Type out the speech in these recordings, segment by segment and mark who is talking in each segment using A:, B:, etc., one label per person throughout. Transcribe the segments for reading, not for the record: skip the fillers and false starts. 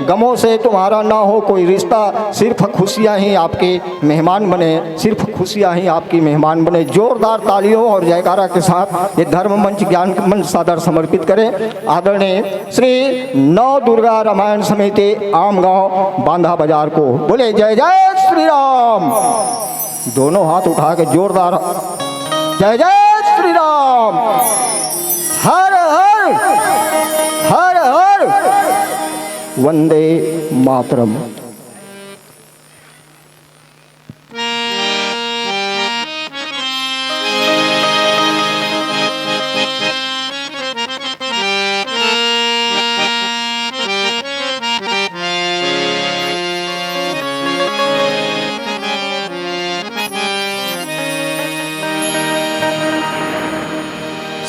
A: गमों से तुम्हारा ना हो कोई रिश्ता, सिर्फ खुशियाँ ही आपके मेहमान बने, सिर्फ खुशियाँ ही आपकी मेहमान बने। जोरदार तालियों और जयकारा के साथ ये धर्म मंच ज्ञान मंच सादर समर्पित करें आदरणीय श्री नव दुर्गा रामायण समिति आम गांव बांधा बाजार को। बोले जय जय श्री राम। दोनों हाथ उठा के जोरदार जय जय श्री राम। हर हर हर हर वंदे मातरम।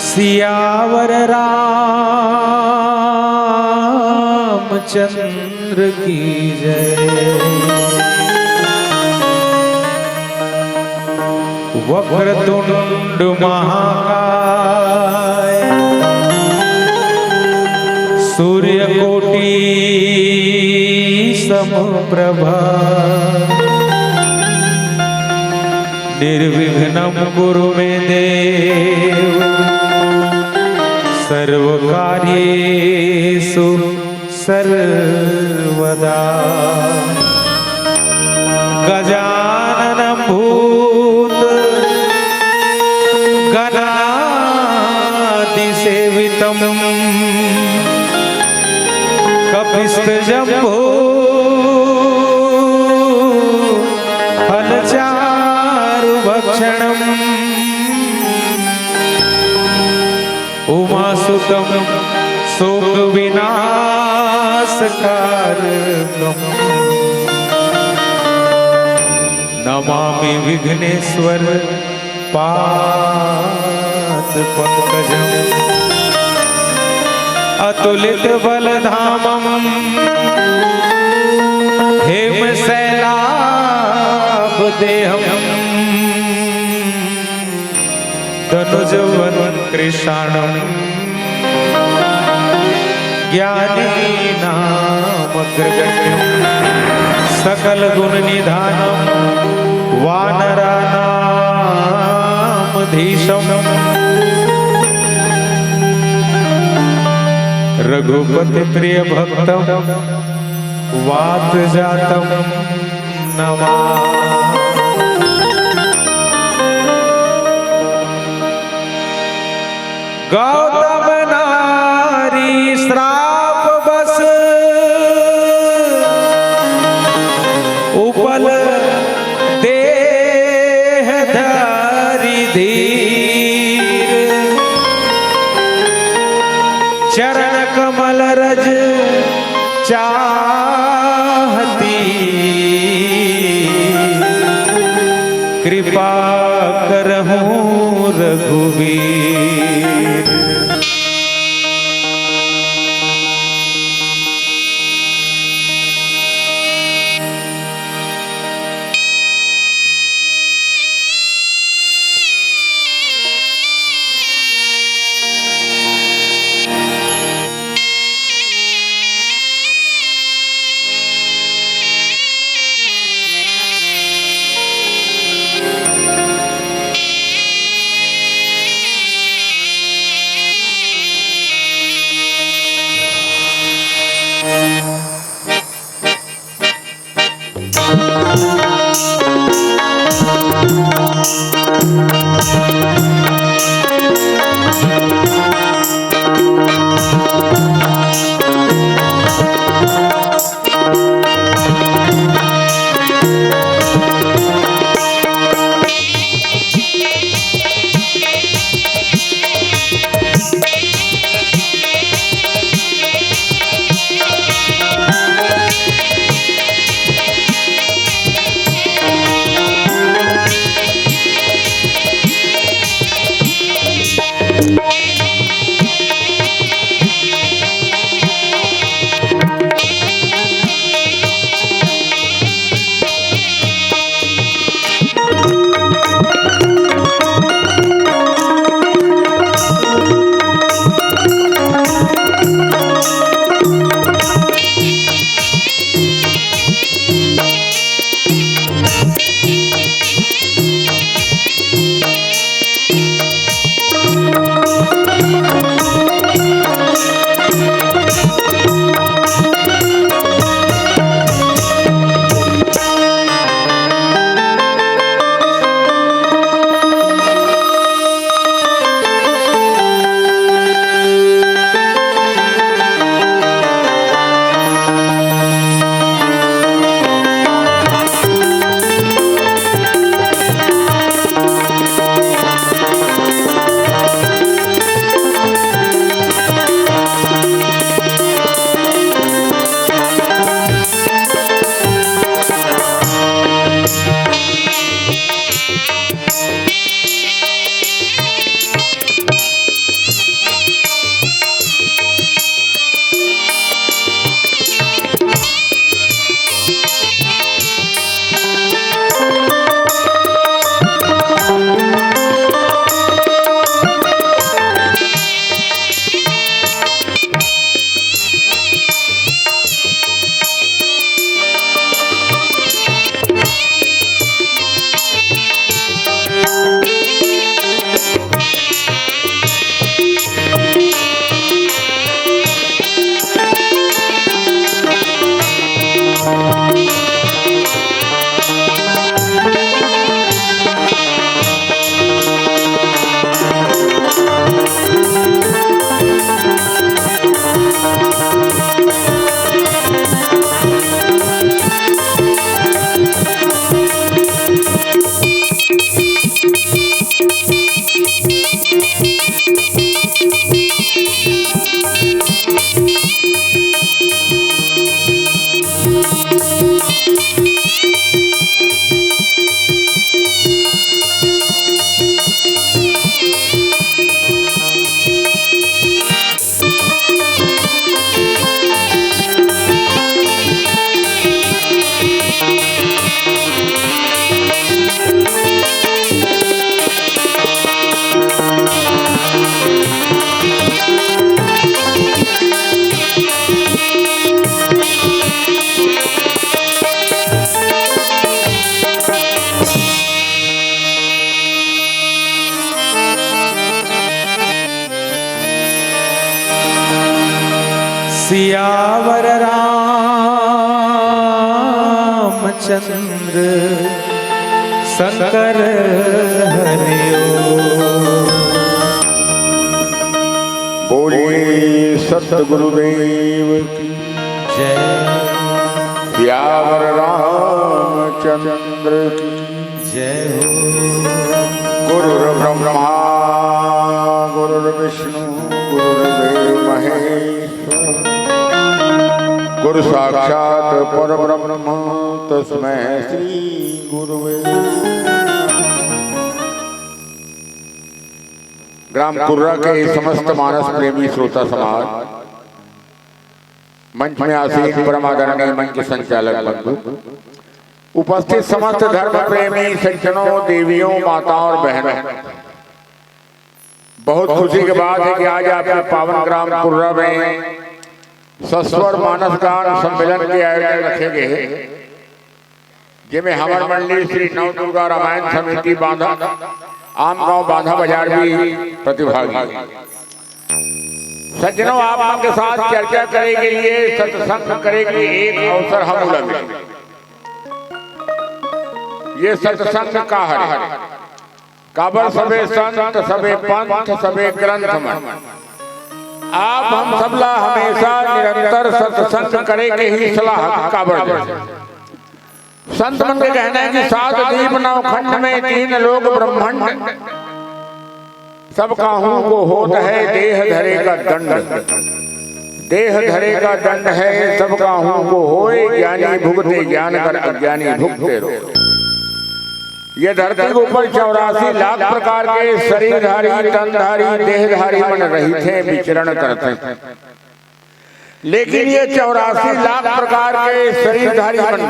B: सियावर रामचंद्र की जय। वक्रतुंड महाकाय सूर्यकोटि समप्रभा निर्विघ्नं कुरु मे देव सर्वकार्येषु सर्वदा। गजाननं भूत गणादिसेवितं कपिस्तजम्बो फलचारुभक्षणम् उमासुतं शोकविनाशकारकम् नमामि विघ्नेश्वर पादपङ्कजम् अतुलित बलधामम् हेमशैलाभदेहम् तनुजवन कृष्णम् ज्ञानीनामग्रगण्यम् सकल गुण निधानम् वानराणामधीशम् रघुपति प्रिय भक्तम् वात जातम् नमामि। गौतम नारी श्राप बस उपल देह धारी धीर चरण कमल रज चाहती कृपा करहूं रघुवीर। सियावर रामचंद्र शंकर हरिओ।
C: बोलिए सतगुरुदेव की
B: जय।
C: सियावर रामचंद्र की
B: जय हो।
C: गुरुर्ब्रह्मा गुरुर्विष्णु गुरुर्देव महेश्वर गुरु साक्षात परब्रह्म तस्मै श्री गुरुवे। ग्राम कुर्रा के समस्त मानस प्रेमी श्रोता समाज, मंच में आसीन परमादरणीय मंच संचालक बंधु, उपस्थित समस्त धर्म प्रेमी सज्जनों, देवियों, माताओं और बहनों, बहुत खुशी की बात है कि आज आपके पावन ग्राम कुर्रा में सस्वर मानस गान सम्मेलन के आयोजन रखे गए हैं, जिसमें हमर मंडली श्री नव दुर्गा रामायण समिति बांधा आम गांव बांधा बाजार भी प्रतिभागी। सज्जनों, आप के साथ चर्चा करने के लिए, सत्संग करने के लिए एक अवसर हम लगे। ये सत्संग का है काबर सबे संत सबे पंथ सबे ग्रंथ मन। आप हम सबला हमेशा निरंतर सत्संग करे के ही सलाह काबर दे। संत मन के कहना है कि 7 दीप नौ खंड में 3 लोक ब्रह्मांड, सब काहू को होत है देह धरे का दंड। देह धरे का दंड है सब काहू को होए, ज्ञानी भुगते ज्ञान कर अज्ञानी भुगते रो। ये धरती के ऊपर 84 लाख प्रकार के शरीरधारी, तनधारी, देहधारी मन रही थे, विचरण करते थे। लेकिन ये 84 लाख प्रकार के शरीरधारी मन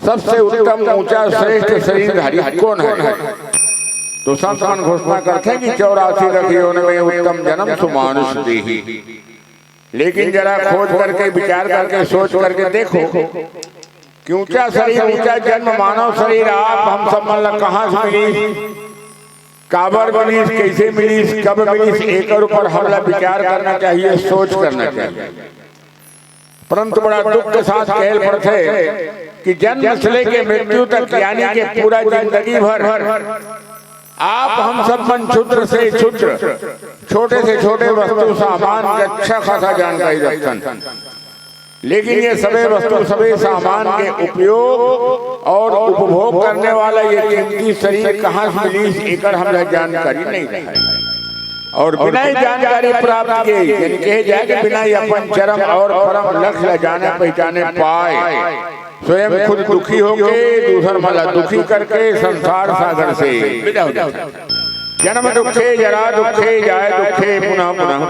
C: सबसे उत्तम, ऊंचा, श्रेष्ठ शरीरधारी कौन है? तो संत मन घोषणा करते हैं कि 84 लखियों में उत्तम जन्म सुमानुष देही। लेकिन जरा खोज करके, विचार करके, सोच करके देखो कि ऊंचा शरीर, ऊंचा जन्म, मानव शरीर आप हम सब मतलब कहाँ से मिली, काबर मिली, कैसे मिली, कब मिली, एक ऊपर हमला विचार करना चाहिए, सोच करना चाहिए। परंतु बड़ा दुख के साथ कहल पड़ते कि जन्म से लेके मृत्यु तक, यानी कि पूरा जिंदगी भर आप हम सब मन क्षुद्र से क्षुद्र, छोटे से छोटे वस्तु सामान का अच्छा खासा जानकारी रखते। लेकिन ये सभी वस्तु, सभी सामान के उपयोग और उपभोग करने वाला ये कीमती शरीर कहाँ से मिली, एक हम जानकारी नहीं रहा। और बिना जानकारी प्राप्त किए, यानी कहे जाए कि बिना अपन चरम और परम लक्ष्य जाने पहचाने पाए, स्वयं खुद दुखी होके दूसर मला दुखी करके संसार सागर से विदा हो जाता। जन्म दुखे जरा दुखे जाए दुखे पुनः पुनः,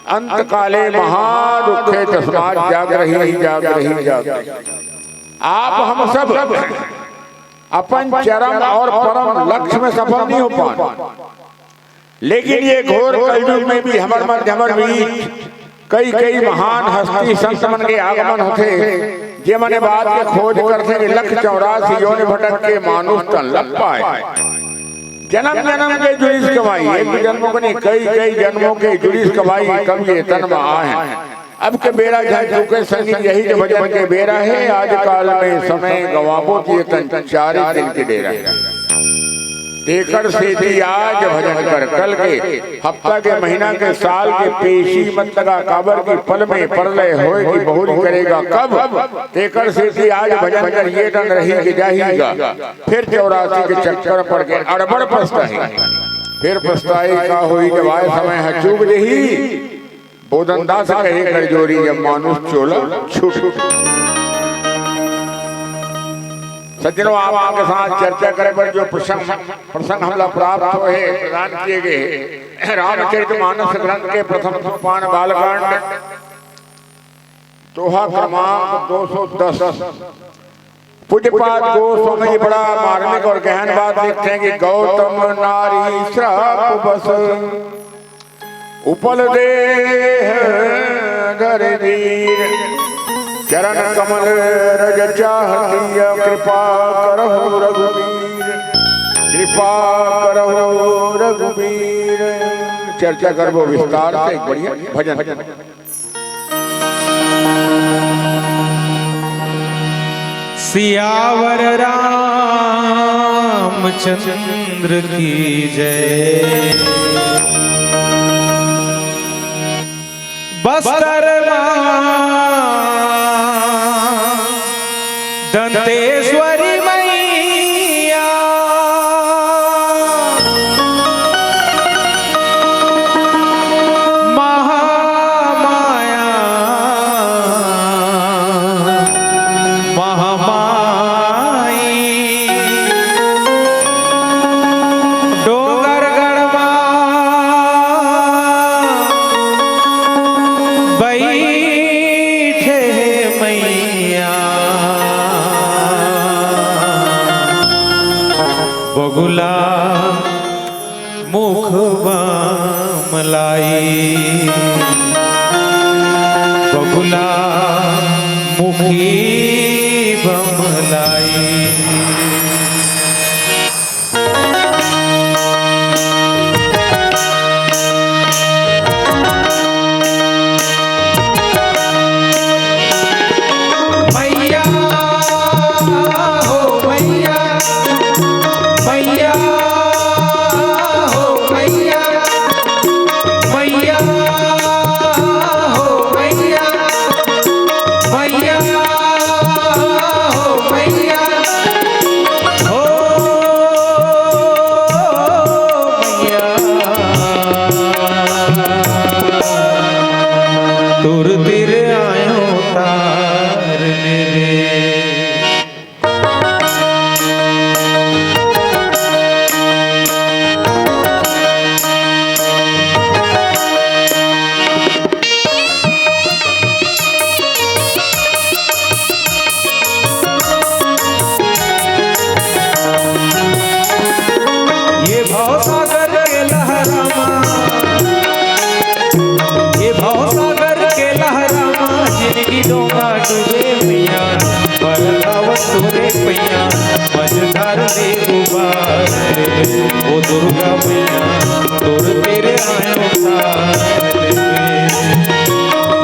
C: अंत काले महादुखे तस्मात् जाग रही जाग रही जाग। आप हम सब अपन चरम और परम लक्ष्य में सफल नहीं हो पाए, लेकिन ये घोर कलयुग में भी हमारे मध्य बीच कई महान हस्ती संत मन के आगमन होते, जे मने बात के खोज करते कि 184 योनि भटक के मानुष तन लग पाए। जन्म जन्म के जुड़ीस कमाई, एक जन्मों को नहीं कई जन्मों के जुड़ीस कमाई, कब ये तन में आए। अब के बेरा झल चुके संगीत, यही जो भजन के बेरा है। आज काल में समय गवाबो किए तन 4 दिन के डेरा। देकर से थी आज भजन कर, कल के हफ्ता के महीना के साल के पेशी मत लगा, काबर की पल में परलय होए कि बहुत करेगा कब। देकर से थी आज भजन कर, ये तन रही कि जाहीगा, फिर 84 के चक्कर पड़ के अड़बड़ पछताएगा। फिर पछताए का हुई जब आए समय है चूक रही, बोधनदास कहे कर जोरी जब मानुष चोला छूट। सज्जनों, आप आपके साथ चर्चा करें पर जो प्रसंग हमला प्राप्त हुए प्रदान किए गए रामचरितमानस ग्रंथ के प्रथम सोपान बालकांड दोहा क्रमांक 210। पूज्यपाद गोस्वामी बड़ा मार्मिक और गहन बात लिखते हैं कि गौतम नारी श्राप बस उपल देह धर वीर चरण कमल रज चाहती कृपा करहु रघुवीर, कृपा करहु रघुवीर। चर्चा करबो विस्तार से एक बढ़िया भजन।
B: सियावर रामचंद्र की जय। बस्तर दंतेश्वरी मैया महामाया महामाई डोंगर गढ़वा बैठे मैया बगुला मुख मलाई बगुला मुखी बमलाई। मैया हो मैया, मैया हो मैया, मैया हो मैया, मैया हो मैया, हो मैया। तुर तिर आयो तारने रे। ये भवसागर के लहरामा, ये भवसागर के लहरामा, जिनकी डोंगा डूबे मैया बरसावत तोरे पैया मझधार दे उबार ओ दुर्गा मैया तोर तेरे आयो तार ले।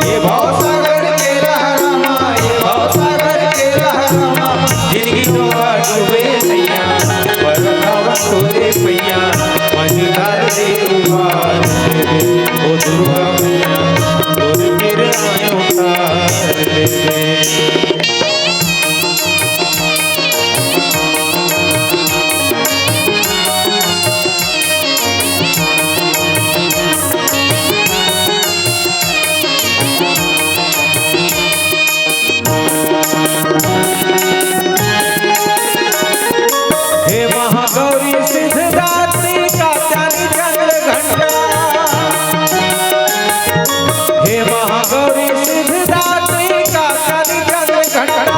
B: ये भवसागर के लहरामा, ये भवसागर के लहरामा, जिनकी डोंगा डूबे मैया बरसावत तोरे पैया मझधार दे उबार ओ दुर्गा मैया तोर तेरे आयो तार ले। हे महागौरी सिद्धदात्री कात्यायनी चंद्र घंटा, हे महागौरी सिद्धदात्री कात्यायनी चंद्र घंटा,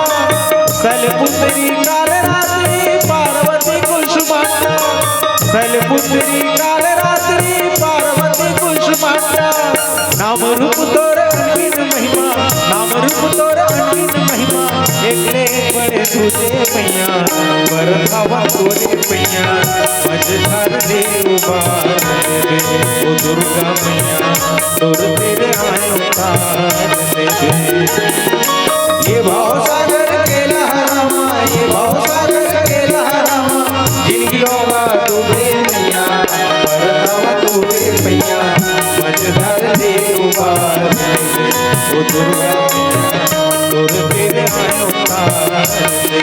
B: शैलपुत्री कालरात्रि पार्वती कुसुमांडा, शैलपुत्री कालरात्रि पार्वती कुसुमांडा। नाम रूप तोर अनगिन महिमा, नाम रूप तोर अनगिन महिमा, एकले बड़े तुझे मैया बरसावा तोरे पैया मझधार दे उबार ले। ओ दुर्गा मैया तोर तेरे आयो तार ले। ये भवसागर के लहरामा, ये भवसागर के लहरामा, जिनकी डोंगा डूबे मैया बरसावा तोरे पैया मझधार दे उबार ले। ओ दुर्गा मैया तोर तेरे आयो तार ले।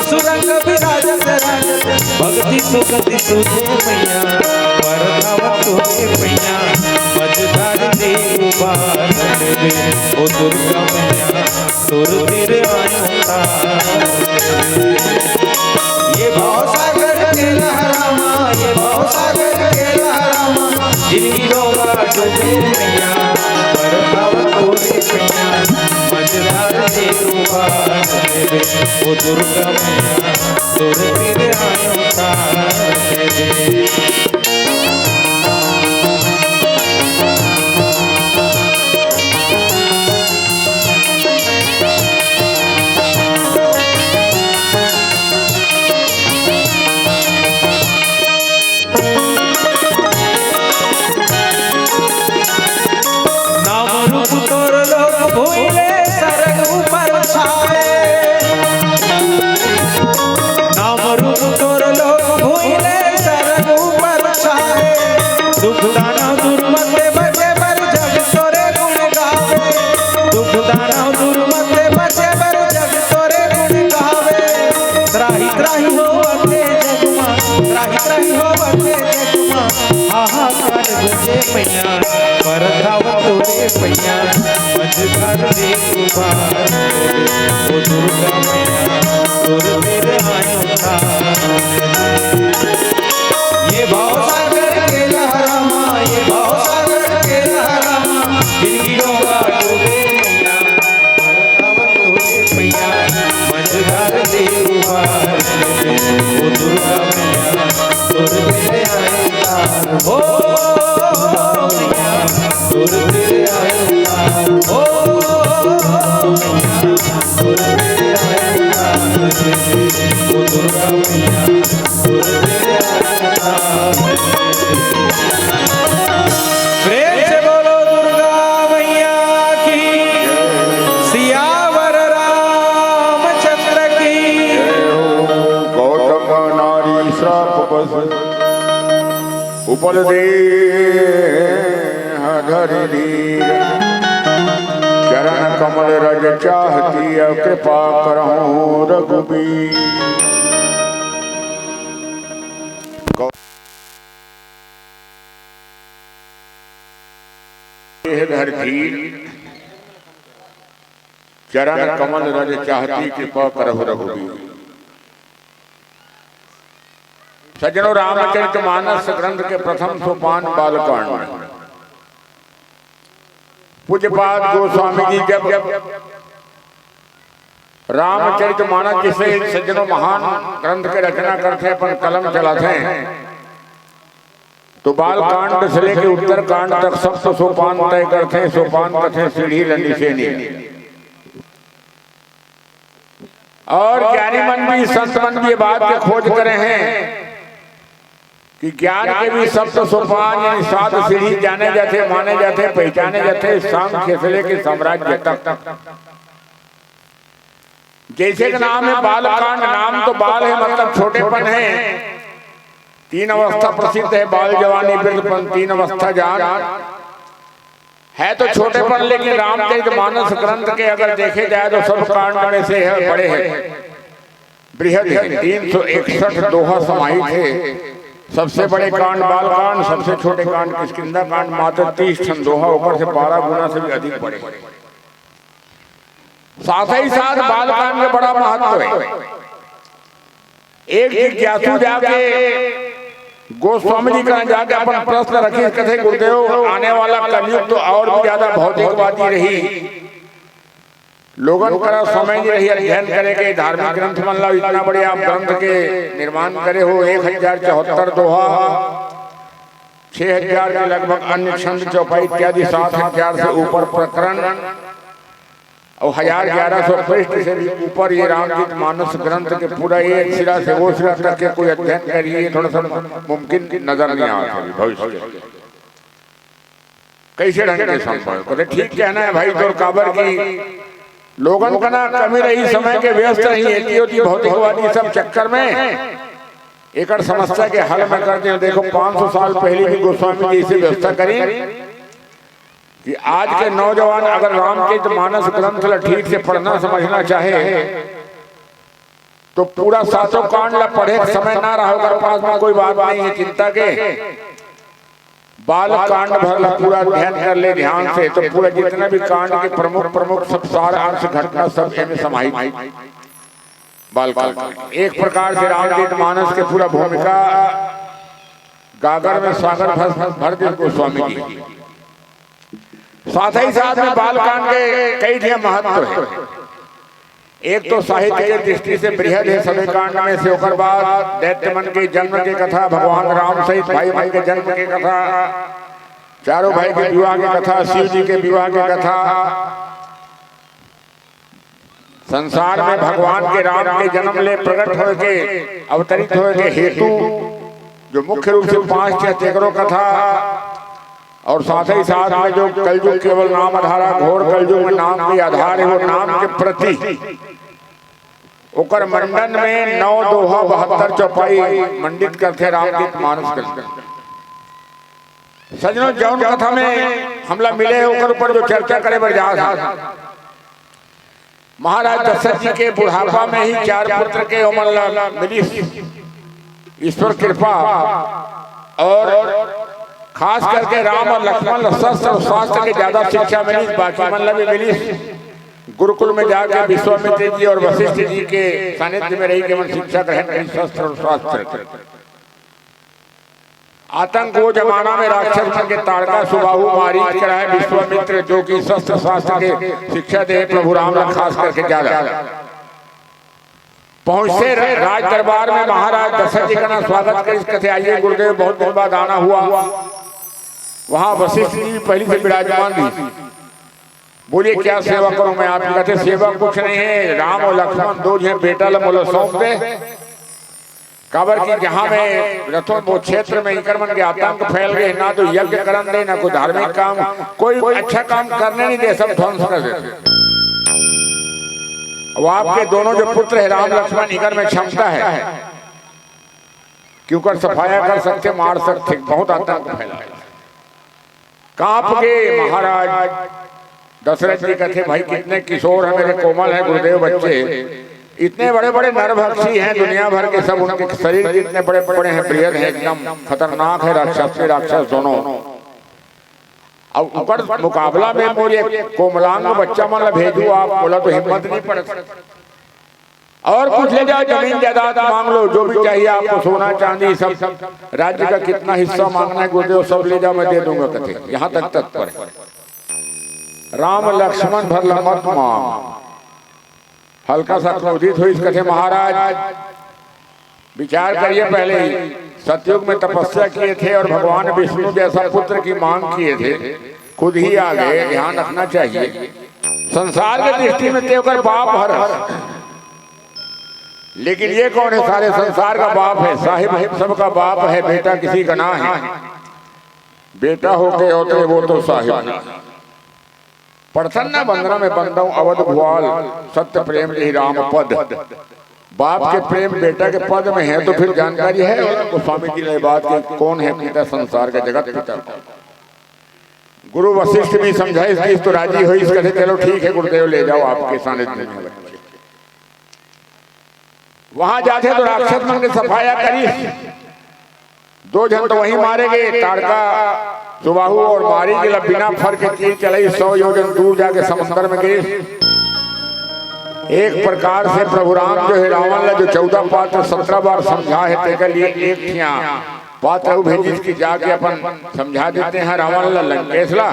B: सुरंग विराजत राजत भक्ति सुगति सुधे मैया परधाव तोरे पैया मझधार दे उबारन दे ओ दुर्गा मैया तोर तीर आयो ये भाव सागर के लहरामा ये भाव सागर के लहरामा जिनकी रोगा डूबे मैया परधाव तोरे पैया मझधार दे उबारन दे ओ दुर्गा मैया तोर तीर आयो परधाव तोरे पैया मझधार दे उबारन दे ओ दुर्गा मैया तोर तीर आयो ये भाव सागर के लहरामा ये भाव सागर के लहरामा जिनकी डोगा डूबे मैया परधाव तोरे पैया मझधार दे उबारन दे ओ दुर्गा मैया तोर तीर आयो हो तोर तीर आयो ओ तोर तीर आयो ओ दुर्गा मैया तोर तीर आयो प्रेम से बोलो दुर्गा मैया की सियावर रामचंद्र की
C: गौतम नारी श्राप बस उपल दे धरी चरण कमल रज चाहती कृपा करहूं रघुबीर धरती चरण कमल रज चाहती कृपा करहु रघुबीर। सज्जनों, रामचरितमानस ग्रंथ के प्रथम सोपान बालकांड पूज्यपाद गोस्वामी जी जब रामचरितमानस जिसे सज्जनों महान ग्रंथ के रचना करते अपन कलम चलाते हैं, तो बालकांड से लेकर उत्तरकांड तक सप्त सोपान तय करते हैं। सोपान कथे सीढ़ी लंडी सेनी। और ज्ञानी मन भी संत मन भी बात के खोज करे हैं कि ज्ञान के भी सप्त सोपान यानी 7 सीढ़ी जाने जाते, माने जाते, पहचाने जाते सांख्य से लेकर साम्राज्य तक। जैसे का नाम है बालकांड, नाम तो बाल है मतलब छोटेपन है। 3 अवस्था प्रसिद्ध है, बाल जवानी वृद्धपन, 3 अवस्था जान है तो छोटेपन। लेकिन रामचरितमानस ग्रंथ के अगर देखे जाए तो सब कांड में से है बड़े हैं, बृहद है। 361 दोहा समाहित है। सबसे बड़े कांड बालकांड, सबसे छोटे कांड किष्किंधा कांड मात्र 30 ठन दोहा, ऊपर से 12 गुना से भी अधिक बड़े। साथ ही साथ बालकांड में बड़ा महत्व है। एक जिज्ञासु जाके गोस्वामी जी का जाके अपन प्रश्न रखे, कथे गुरुदेव आने वाला कलयुग तो और भी ज्यादा भौतिकवादी रही, लोगन करा समय नहीं रही अध्ययन करे के धार्मिक ग्रंथ मन ला इतना बड़े आप ग्रंथ के निर्माण करे हो। 1074 दोहा, 6000 के लगभग अन्य छंद चौपाई इत्यादि 7000 से ऊपर प्रकरण और 1111 पृष्ठ से भी ऊपर ये रामचरितमानस ग्रंथ के पूरा एक सिरा से वो सिरा तक के कोई अध्ययन करिए थोड़ा सा मुमकिन नजर नहीं आता भविष्य। कैसे ढंग के संपर्क ठीक कहना है भाई। तो काबर की लोगन का ना कमी रही, समय के व्यस्त रही होती भौतिकवादी सब चक्कर में एक समस्या के हल में करते हैं। देखो 500 साल पहले भी गोस्वामी जी से व्यवस्था करी कि आज के नौजवान अगर रामचरितमानस ग्रंथ ठीक से पढ़ना समझना चाहे तो पूरा 700 कांड ला पढ़े समय ना रहा होगा पास में, कोई बात नहीं है चिंता के। बाल कांड भर ला पूरा ध्यान कर ले ध्यान से, तो पूरा जितना भी कांड के प्रमुख प्रमुख सब सारा अंश घटना सब इनमें समाहित बाल कांड। एक प्रकार से रामचरित मानस के पूरा भूमिका गागर में सागर भर दे गोस्वामी जी। साथ ही साथ में बाल कांड के कई महत्व है। एक तो साहित्य की दृष्टि से बृहद है सभी कांड में से, ओकर बाद दैत्यमन के जन्म की कथा, भगवान राम सहित भाई भाई के जन्म की कथा, चारों भाई के विवाह की कथा, शिव जी के विवाह की कथा, संसार में भगवान के राम के जन्म ले प्रकट हो के अवतरित हो के हेतु जो मुख्य रूप से 5 चक्रों कथा, और साथ ही साथ में जो कलयुग केवल नाम आधारा घोर कलयुग में नाम के आधार है, वो नाम के प्रति ओकर मंडन में 9 दोहा 72 चौपाई मंडित करते रामचरित मानस करते। सजनों जौन कथा में हमला मिले ओकर ऊपर जो चर्चा करे बरजास महाराज दशरथ जी के बुढ़ापा में ही 4 पुत्र के उमर मिली ईश्वर कृपा, और खास करके राम और लक्ष्मण शस्त्र और शास्त्र के ज्यादा शिक्षा मिली, बाकी मन भी मिली। गुरुकुल में जाकर विश्वामित्र जी और वशिष्ठ जी के सानिध्य में रही केवल शिक्षा ग्रहण करी शस्त्र और शास्त्र। आतंक वो जमाना में राक्षस मन के ताड़का सुबाहु मारीच कराए विश्वामित्र, जो कि शस्त्र शास्त्र के शिक्षा दे प्रभु राम ने खास करके ज्यादा पहुंचते राज दरबार में। महाराज दशरथ जी का स्वागत कर कथे आइए गुरुदेव, बहुत दिन बाद आना हुआ। वहां वशिष्ठ जी पहले से विराजमान थी। बोलिए क्या सेवा करूं मैं आपकी? कहते सेवा कुछ नहीं है, राम और लक्ष्मण 2 जो बेटा बोलो सौंप दे। काबर की जहां में रथों वो क्षेत्र में इंक्रमण के आतंक फैल गए, ना तो यज्ञ करने दे, ना कोई धार्मिक काम, कोई अच्छा काम करने नहीं दे, सब ध्वंस कर देते। वो आपके दोनों जो पुत्र है राम लक्ष्मण, इकर में क्षमता है क्योंकि सफाया कर सकते, मार सकते, बहुत आतंक फैला। कांप के महाराज दशरथ जी कहते भाई कितने किशोर हैं मेरे, कोमल है गुरुदेव बच्चे, इतने बड़े बड़े नरभक्षी हैं दुनिया भर के, सब उनके शरीर कितने बड़े बड़े हैं, बृहद हैं, एकदम खतरनाक है, राक्षस दोनों। अब ऊपर मुकाबला में बोले कोमलांग बच्चा मन भेजू आप, बोला तो हिम्मत नहीं पड़ सकती। और कुछ ले जाओ, जमीन जायदाद मांग लो, जो भी चाहिए आपको, सोना चांदी सब, राज्य का कितना हिस्सा मांगना है गुरुदेव सब ले जाओ, मैं दे दूंगा। कथे यहाँ तक तत्पर राम लक्ष्मण भर मत मांग। हल्का सा क्रोधित हुई कथे महाराज विचार करिए, पहले ही सतयुग में तपस्या किए थे और भगवान विष्णु जैसा पुत्र की मांग किए थे, खुद ही आ गए, ध्यान रखना चाहिए। संसार की दृष्टि में तेकर बाप हर, लेकिन ये कौन है? सारे संसार का बाप है, साहिब सबका बाप है, बेटा किसी का ना है। बेटा होते होते वो तो साहिब। पढ़तना बंदना में बंदऊ अवध भुआल, सत्य प्रेम ही राम पद। बाप के प्रेम बेटा के पद में है तो फिर जानकारी है गोस्वामी जी ने बात की, कौन है पिता संसार का, जगत पिता। गुरु वशिष्ठ भी समझाए इस तो राजी हुई, इस कहते चलो ठीक है गुरुदेव ले जाओ आपके सानिध्य में। वहां जाते तो राक्षस मन ने सफाया करी, 2 जन तो वहीं मारे गए, ताड़का सुबाहु और मारी के बिना फर्क तीर चलाई 100 योजन दूर जाके समुद्र में गए। एक प्रकार से प्रभु राम जो है रावण ला जो 14 पात्र 17 बार समझा है, तेरे लिए एक पात्र भेजी की जाके अपन समझा देते हैं रावण ला लंकेश ला,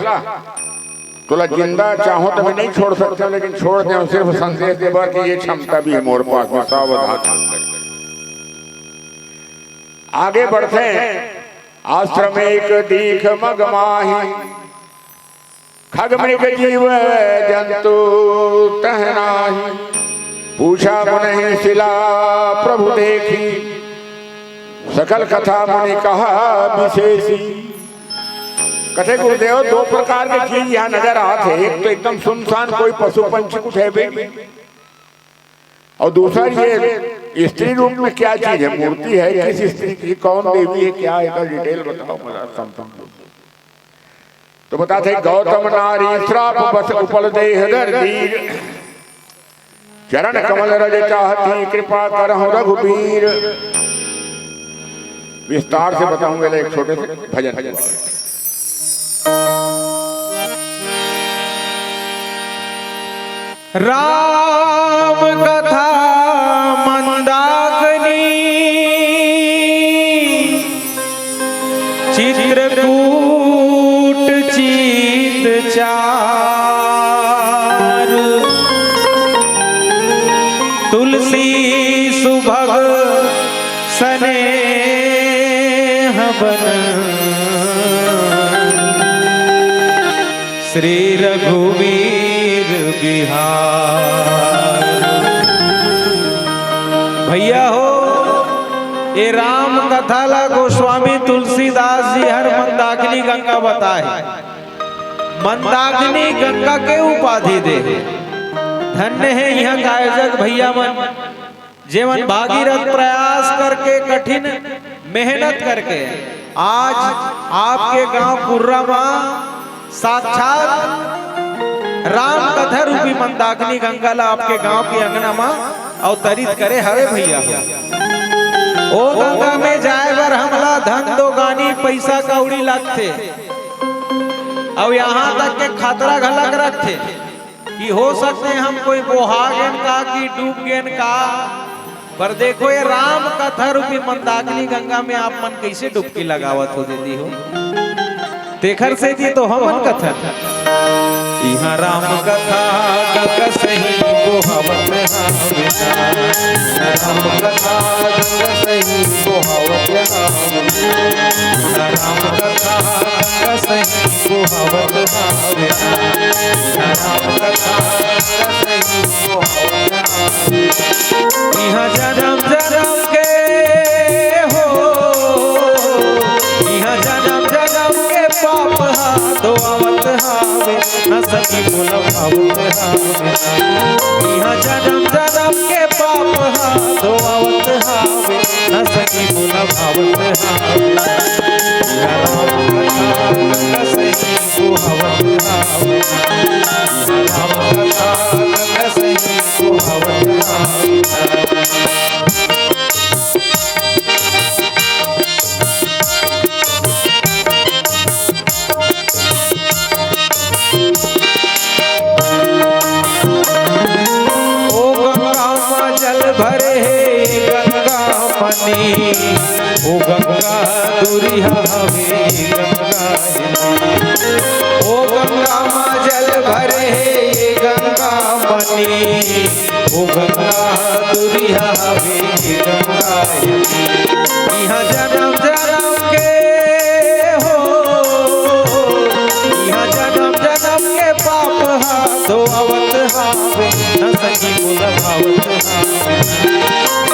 C: तो जिंदा चाहो तो मैं नहीं छोड़ सकता, लेकिन छोड़ दे सिर्फ संदेश दे बार की ये क्षमता भी है मोर पास में, सावधान। आगे बढ़ते हैं। आश्रम एक दीख मगमाही, खग मृग जीव जंतु तहनाही, पूछा मुनि शिला प्रभु देखी, सकल कथा मुनि कहा विशेषी। कथे गुरुदेव 2 प्रकार के चीज यहाँ नजर आते, एक तो एकदम सुनसान कोई पशु पंछी कुछ है भी, और दूसरा ये स्त्री रूप में क्या चीज है, मूर्ति है, किस स्त्री की, कौन देवी है, क्या है, डिटेल बताओ मला। तो बताते गौतम नारी श्राप बस उपल देह दर्दी, चरण कमल रज चाहती कृपा करहु रघुबीर। विस्तार से बताऊंगा एक छोटे से भजन के बारे में।
B: राम कथा मंदाकिनी चित्रकूट चित चार तुलसी सुभग स्नेह बन श्री रघुवीर बिहार। भैया हो ये राम कथा ला गोस्वामी तुलसीदास जी हर मंदाकिनी गंगा बताए। मंदाकिनी गंगा के उपाधि दे धन्य है यहाँ का आयोजक भैया मन जेवन भागीरथ प्रयास करके कठिन मेहनत करके आज आपके गांव कुर्रा मां साक्षात राम कथा रूपी मंदाकिनी गंगा ला आपके गांव के अंगना में अवतरित करे हवे भैया। ओ गंगा में जाए बर हमला धन दो गानी पैसा कौड़ी लगते और यहाँ तक के खतरा घलक रखते कि हो सकते हम कोई बोहागन का कि डूब गेन का। पर देखो ये राम कथा रूपी मंदाकिनी गंगा में आप मन कैसे डुबकी लगावत हो देती हो। देखर से जी तो हमन कथा यहाँ राम कथा गंगा सही बोहावत हावे राम कथा गंगा सही बोहावत हावे राम कथा गंगा सही बोहावत हावे राम कथा गंगा सही बोहावत हावे। यहाँ जन्म जन्म के हो यहाँ जन्म जन्म के पाप हाथ आवत हावे न सकी बोलब आवत हावे यहाँ जन्म जन्म के पाप हाथ आवत हावे न सकी बोलब आवत हावे राम कथा गंगा सही बोहावत हावे राम कथा गंगा सही बोहावत हावे। भरे हे गंगा मनी ओ गंगा दुरिया हवे गंगा ओ गंगा माँ जल भरे हे गंगा मनी ओ गंगा दुरिया हवे गंगा। यहाँ जन्म जन्म के हो यहाँ जन्म जन्म के पाप हाथो आवत हावे न सकी बोलब आवत हावे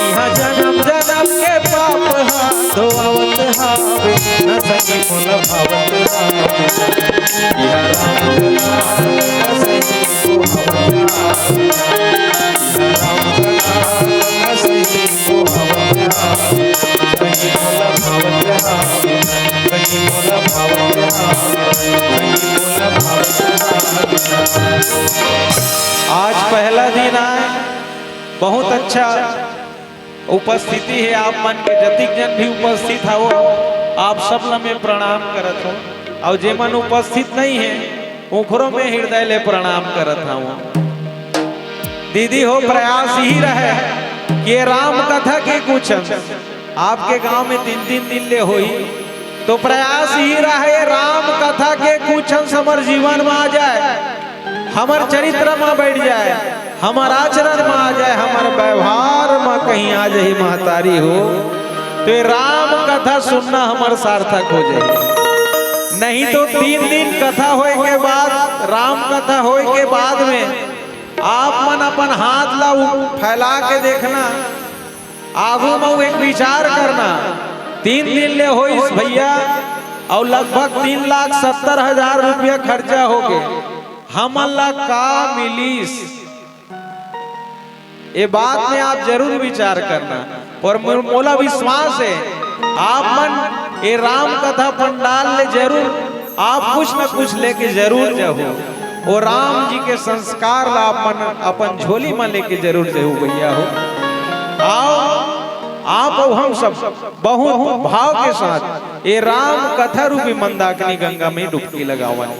B: यहाँ जन्म जन्म के पाप हाथो आवत हावे न सकी बोलब आवत हावे यहाँ राम कथा गंगा सही बोहावत हावे राम कथा गंगा सही बोहावत हावे सही बोलब आवत हावे सही बोलब आवत हावे सही बोलब आवत हावे। आज पहला दिन आए बहुत अच्छा उपस्थिति है आप मन के जतिक जन भी उपस्थित हो आप सब में प्रणाम करत हो और जे मन उपस्थित नहीं है उखरों में हृदय ले प्रणाम करत हूँ। दीदी हो प्रयास ही रहे कि राम कथा के कुछ आपके गांव में 3-3 दिन ले होई तो प्रयास ही रहे राम कथा के कुछ हमर जीवन में आ जाए हमर चरित्र में बैठ जाए हमार आचरण में आ जाए हमार व्यवहार में कहीं आ जाए महतारी हो तो ये राम कथा सुनना हमार सार्थक हो जाए। नहीं तो 3 दिन कथा होए के बाद राम कथा होए के बाद में आप मन अपन हाथ ला फैला के देखना आगू में एक विचार करना 3 दिन ले हो इस भैया और लगभग 3,70,000 रुपया खर्चा हो गए हमन ला का मिलीस ये बात में आप जरूर विचार करना। और मोला विश्वास है आप मन ये राम कथा पंडाल ले जरूर आप कुछ न कुछ लेके जरूर जाओ वो राम जी के संस्कार ला अपन झोली में लेके जरूर जहू भैया हो। आओ आप और हम सब बहुत भाव के साथ ये राम कथा रूपी मंदाकिनी गंगा में डुबकी लगावन।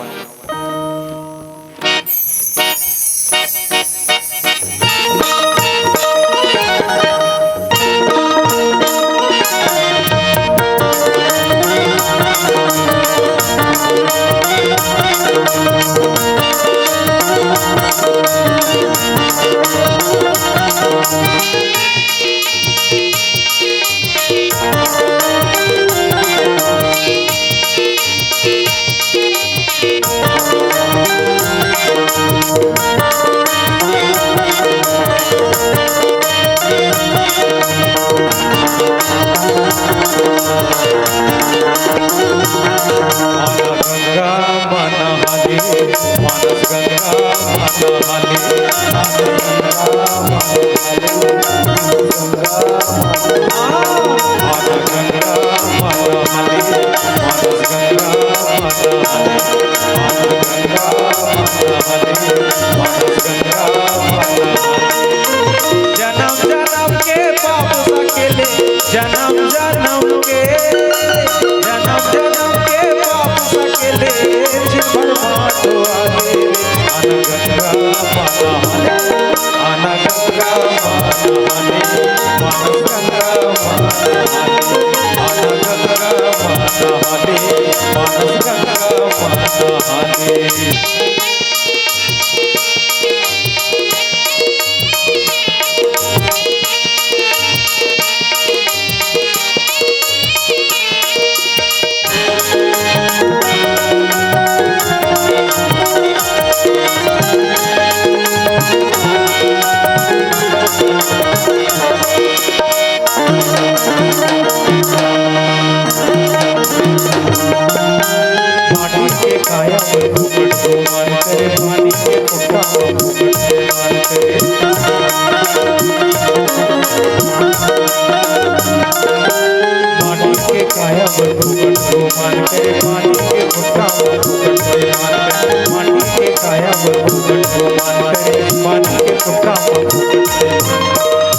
B: जन्म जन्म के पाप सकेले जन्म जन्म के पाप सकेले भगवान आना गंगा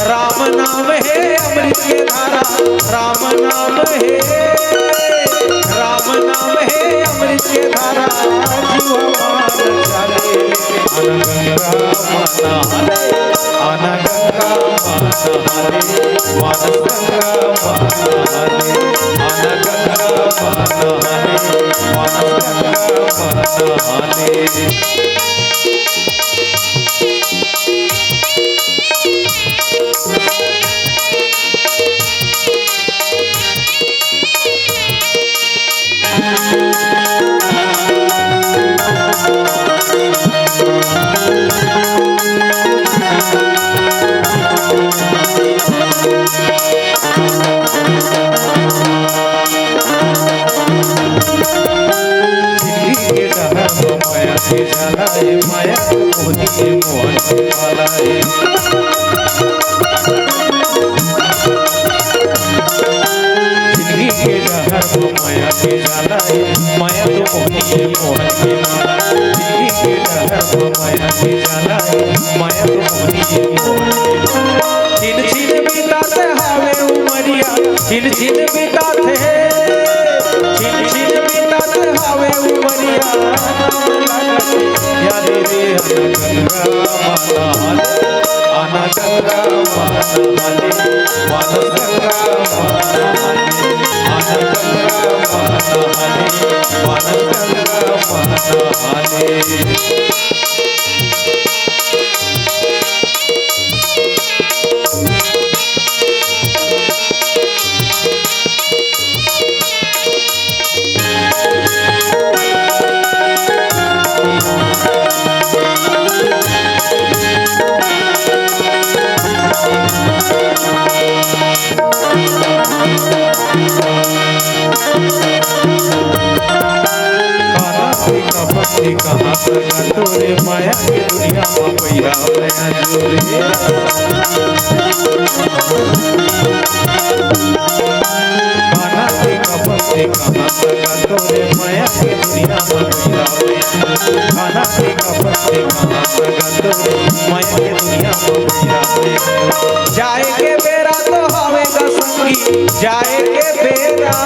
B: राम नाम है अमृत के धारा राम नाम है अमृत के धारा आना गंगा माया मोहन वाला जिंदगी के जहर माया के जाला माया तो मोहनी मोहन के माला जिंदगी के जहर माया के जाला माया तो मोहनी मोहन के छिन छिन बिताते हावे उमरिया छिन छिन बिताते हावे उमरिया यारे रे आना गंगा कहाँ सगा तोरे माया के दुनिया में पैया नया जोरे खाना से कपड़ से कहाँ सगा तोरे माया के दुनिया में पैया खाना के कपड़ से कहाँ लगत मैं के दुनिया में भैया जाए के बेरा तो हवे का संगी जाए के बेरा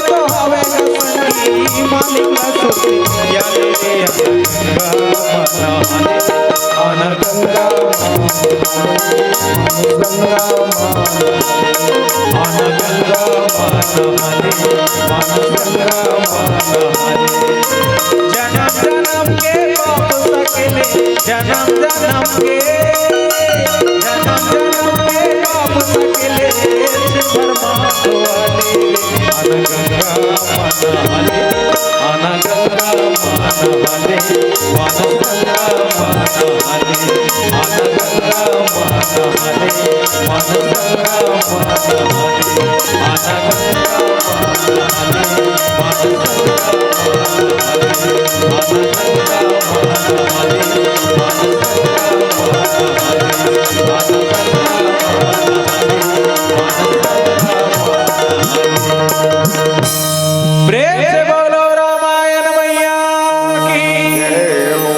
B: तो हवे का संगी मालिक का शुक्रिया ले आना गंगा आना गंगा जन्म जन्म के पाप सकेले जन्म जन्म के पाप सकेले आना गंगा आना गंगा प्रेम से बोलो रामायण मैया की
C: जय हो।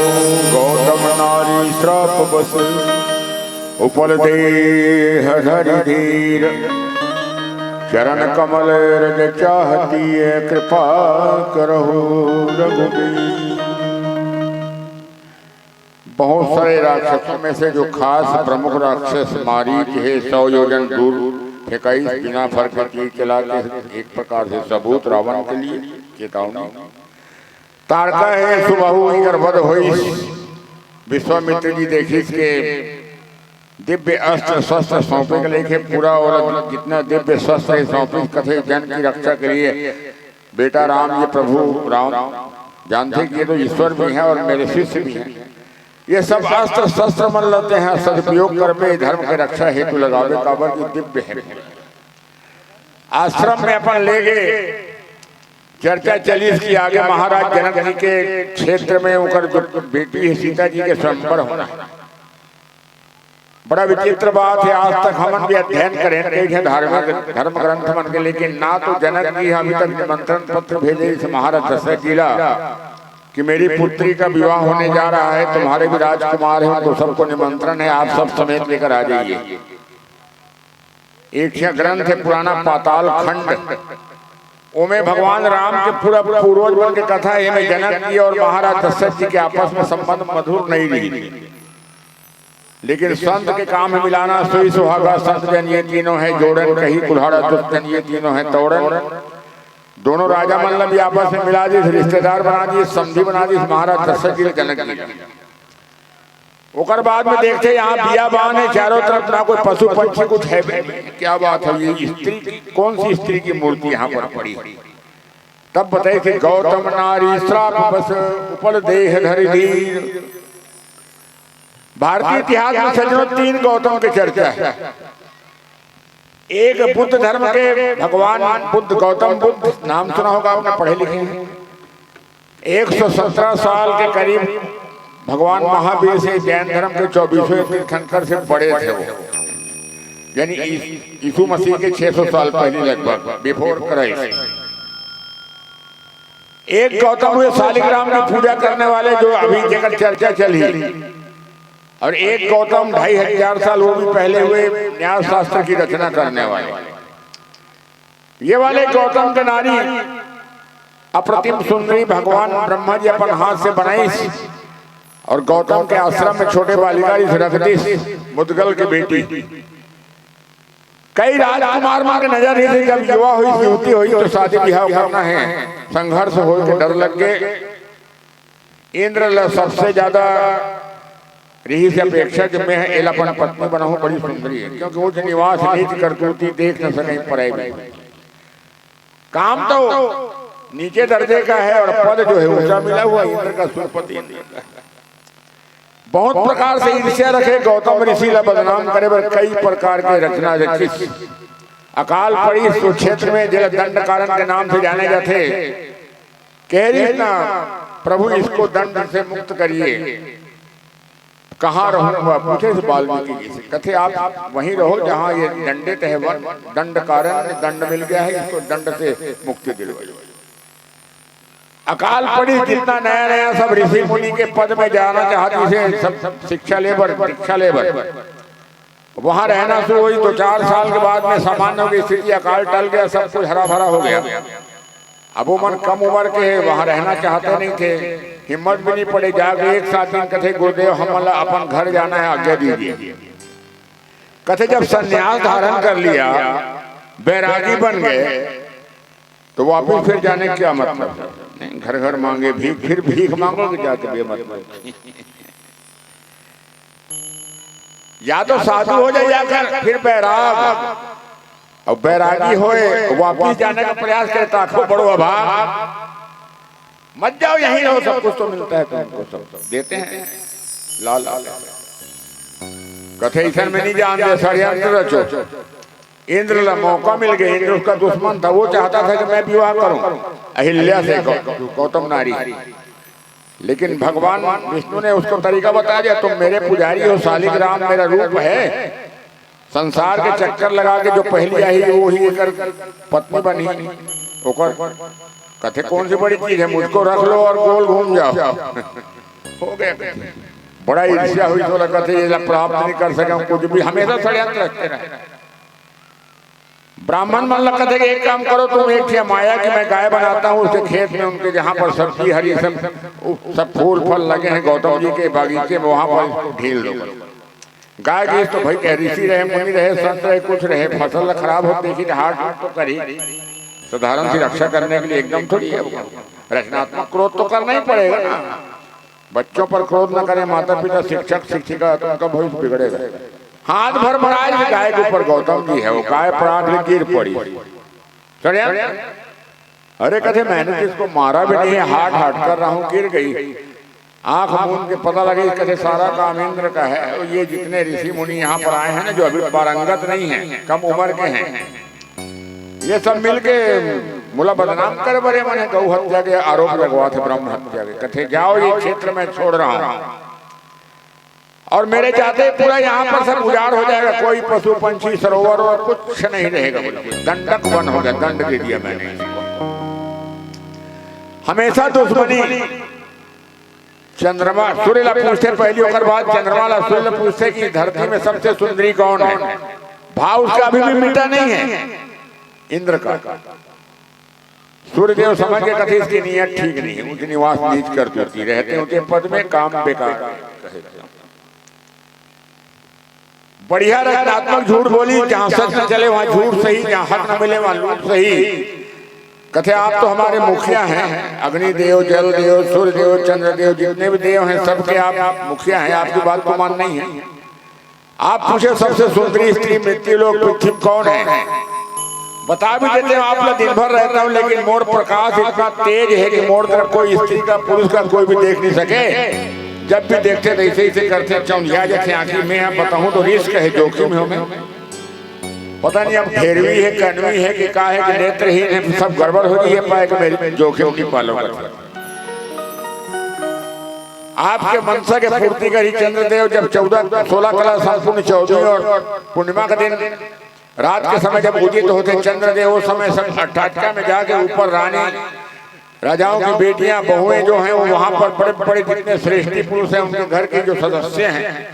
C: गौतम नारी श्राप बस उपल देह धरि धीर चरण कमल रज चाहती है कृपा करहु रघुबीर। बहुत सारे राक्षसों में से जो खास प्रमुख राक्षस मारीच है 100 योजन दूर फेंकाई बिना फर के तीर चला के एक प्रकार से सबूत रावण के लिए चेतावनी। तारका है सुबाहु गर्भद होई विश्वामित्र जी देखी इसके दिव्य अस्त्र शस्त्र सौंपे के लेके पूरा और जितना दिव्य शस्त्र है सौंपे कथे जन की रक्षा के लिए बेटा राम ये प्रभु राम जानते कि ये तो ईश्वर भी है और मेरे शिष्य भी हैं। ये सब अस्त्र शस्त्र मन लेते हैं सदुपयोग कर में धर्म के रक्षा हेतु लगावे काबर की दिव्य है। आश्रम में अपन ले गए चर्चा चली इसकी आगे महाराज जनक जी के क्षेत्र में उनकर जो बेटी है सीता जी के स्वयंवर होना है। बड़ा विचित्र बात है। आज तक हम भी अध्ययन करें धार्मिक धर्म ग्रंथ मन के लेकिन ना तो जनक जी अभी तक निमंत्रण पत्र भेजे इस महाराज दशरथ जी कि मेरी पुत्री का विवाह होने जा रहा है तुम्हारे भी राजकुमार हैं तो सबको निमंत्रण है आप सब समेत लेकर आ जाइए। एक ग्रंथ है पुराना पाताल खंड ओमे भगवान राम के पूरा पूर्वज बन के कथा है में जनक जी और महाराज दशरथ जी के आपस में संबंध मधुर नहीं रही लेकिन संत के काम में मिलाना सोई सुहागा संत जन ये तीनों है जोड़न कही कुल्हाड़ा दुष्टन ये तीनों है तोड़न। दोनों राजा मल्ल भी आपस में मिला दी रिश्तेदार बना दिए समझी बना दी महाराज दशरथ जी जनक जी। ओकर बाद में देखते यहाँ बियाबान है चारों तरफ ना कोई पशु पंछी कुछ है क्या बात है ये स्त्री कौन सी स्त्री की मूर्ति यहाँ पर पड़ी। तब बताए थे गौतम नारी श्राप बस उपल देह धरि धीर। भारतीय इतिहास में सज्जनों 3 गौतम की चर्चा है। एक बुद्ध धर्म के भगवान बुद्ध गौतम बुद्ध नाम सुना होगा आपने पढ़े लिखे हैं। 117 साल के करीब भगवान महावीर से जैन धर्म के 24वें तीर्थंकर से बड़े थे वो यानी यीशु मसीह के 600 साल पहले लगभग बिफोर क्राइस्ट। एक गौतम हुए शालिग्राम की पूजा करने वाले जो अभी जगह चर्चा चली और एक गौतम 2500 साल वो भी पहले हुए न्याय शास्त्र की रचना करने वाले। ये वाले गौतम के नारी अप्रतिम सुंदरी भगवान ब्रह्मा जी अपन हाथ से बनाई और गौतम के आश्रम में छोटे बालिका रख दी मुदगल की बेटी। कई राजकुमार मां के नजर ही थी जब युवा हुई युवती हुई तो शादी ब्याह करना है संघर्ष हो के डर लग गए। इंद्र सबसे ज्यादा रही से अपेक्षा कि मैं एलापन पत्नी बनाऊं बड़ी सुंदरी है क्योंकि वो निवास नीच करतूती देख न सके पड़े काम तो नीचे दर्जे का है और पद जो है ऊंचा मिला हुआ इंद्र का सुरपति। बहुत प्रकार से ईर्ष्या रखे गौतम ऋषि ला बदनाम करे पर कई प्रकार के रचना रची। अकाल पड़ी इस क्षेत्र में जल दंड कारण के नाम से जाने जाते कह रही ना प्रभु इसको दंड से मुक्त करिए। कहाँ रहूंगा पूछे से वाल्मीकि जी से कथे आप वहीं रहो जहाँ ये दंडित है वन दंड कारण दंड मिल गया है इसको दंड से मुक्ति दिलवाइए। अकाल पड़ी, जितना नया नया सब ऋषि मुनि के पद में जाना चाहते थे, सब शिक्षा लेबर वहां रहना शुरू हुई। 2-4 साल के बाद में सामान्य की स्थिति, अकाल टल गया, सब कुछ हरा भरा हो गया। अब वो मन कम उम्र के वहां रहना चाहते नहीं थे, हिम्मत भी नहीं पड़े। जाके एक साथ दिन कथे गुरुदेव हम अपन घर जाना है, आज्ञा दीजिए। कथे जब संन्यास धारण कर लिया, बैरागी बन गए, तो वापिस फिर जाने क्या मतलब? घर घर मांगे भीख, फिर भीख मांगोगे जाके बेमतलब। या तो साधु हो जाए जाकर, फिर बैराग, और बैरागी होए वापिस जाने का प्रयास करता, आखो बड़ो अभाग, मत जाओ यहीं रहो, सब कुछ तो मिलता है तुमको, सब देते हैं लाल कथे ईश्वर में नहीं जानते, षड्यंत्र रचो। इंद्र ला मौका मिल गया, इंद्र उसका दुश्मन था, वो चाहता था कि मैं विवाह करूं अहिल्या से, गौतम नारी। लेकिन भगवान विष्णु ने उसको तरीका बता दिया, तुम मेरे पुजारी हो, शालिग्राम मेरा रूप है। संसार के चक्कर लगा के जो पहली आई वो ही एक पत्नी बनी, ओकर कथे कौन सी बड़ी चीज है, मुझको रख लो और गोल घूम जाओ। हो गया, बड़ा ईर्ष्या हुई, तो कथे ये प्राप्त नहीं कर सके, कुछ भी हमेशा षड्यंत्र रखते रहे। ब्राह्मण मन लगा था कि एक काम करो तुम, एक थी माया की मैं गाय बनाता हूँ, उसके खेत में उनके जहाँ पर सब्जी हरी सब फूल फल लगे हैं गौतम जी के बागीचे में, वहां पर ढील दो। गाय की तो भाई कह ऋषि रहे, मुनि रहे, संत रहे, कुछ रहे, फसल खराब होती थी, हाथ तो करी साधारण सी रक्षा करने के लिए एकदम थोड़ी है। रचनात्मक क्रोध तो करना ही पड़ेगा ना, बच्चों पर क्रोध न करें, माता पिता शिक्षक शिक्षिका, तो उनका भविष्य बिगड़ेगा। हाथ भर महाराज गाय के ऊपर गौतम जी है, वो गाय प्राण में गिर पड़ी। अरे कहते मैंने तो इसको मारा भी नहीं है, हाट कर रहा हूँ, गिर गई। आंख मूंद के पता लगे कहते सारा काम इंद्र का है। और ये जितने ऋषि मुनि यहाँ पर आए हैं ना, जो अभी पारंगत नहीं है, कम उम्र के हैं, ये सब मिलके मुला बदनाम कर बड़े मैंने गौ हत्या के आरोप लगवा थे, ब्रह्म हत्या के। कहते जाओ ये क्षेत्र में छोड़ रहा हूँ, और मेरे जाते पूरा यहाँ पर सब उजाड़ हो जाएगा, कोई पशु पंछी सरोवर और कुछ नहीं रहेगा। दंडक वन हो गया, दंड दे दिया मैंने इसको। हमेशा दुश्मनी। चंद्रमा सूर्य ला पूछते पहली होकर बाद, चंद्रमा ला सूर्य पूछते कि धरती में सबसे सुंदरी कौन है। भाव उसका अभी भी मिटा नहीं है इंद्र का। सूर्यदेव समझ के कथे इसकी नीयत ठीक नहीं है, उनकी निवास नीच कर देती, रहते उनके पद में काम बेकार। बढ़िया रचनात्मक झूठ बोली, जहाँ सच न चले वहाँ झूठ सही, जहाँ हक न मिले वहाँ लूट सही। कथे आप तो हमारे मुखिया हैं, अग्निदेव, जल देव, सूर्य देव, चंद्र देव, जितने भी देव हैं सबके आप मुखिया हैं, आपकी बात को मान नहीं है। आप पूछे सबसे सुंदरी स्त्री मृत्यु लोक पृथ्वी कौन है, बता भी देते हैं। आप लोग दिन भर रहता हूँ, लेकिन मोर प्रकाश इतना तेज है कि मोर तरफ कोई स्त्री का पुरुष का कोई भी देख नहीं सके। जब भी देखते ऐसे ऐसे करते, चौंधिया जैसे आंखी में है, बताऊं तो रिस्क है, जोखिम है में। पता नहीं अब घेरवी है, कनवी है कि क्या है, कि नेत्रहीन है, सब गड़बड़ हो रही है, पाए कि मेरी जोखिम की पालो कर। आपके मनसा के पूर्ति करी चंद्रदेव जब 14-16 कला संपूर्ण 14वीं और पूर्णिमा का दिन रात के समय जब उदित होते चंद्रदेव, उस समय सब अट्ठाटिका में जाके ऊपर रानी राजाओं की बेटियां बहुएं जो हैं वो वहां पर बड़े बड़े जितने श्रेष्ठी पुरुष हैं उनके घर के जो सदस्य हैं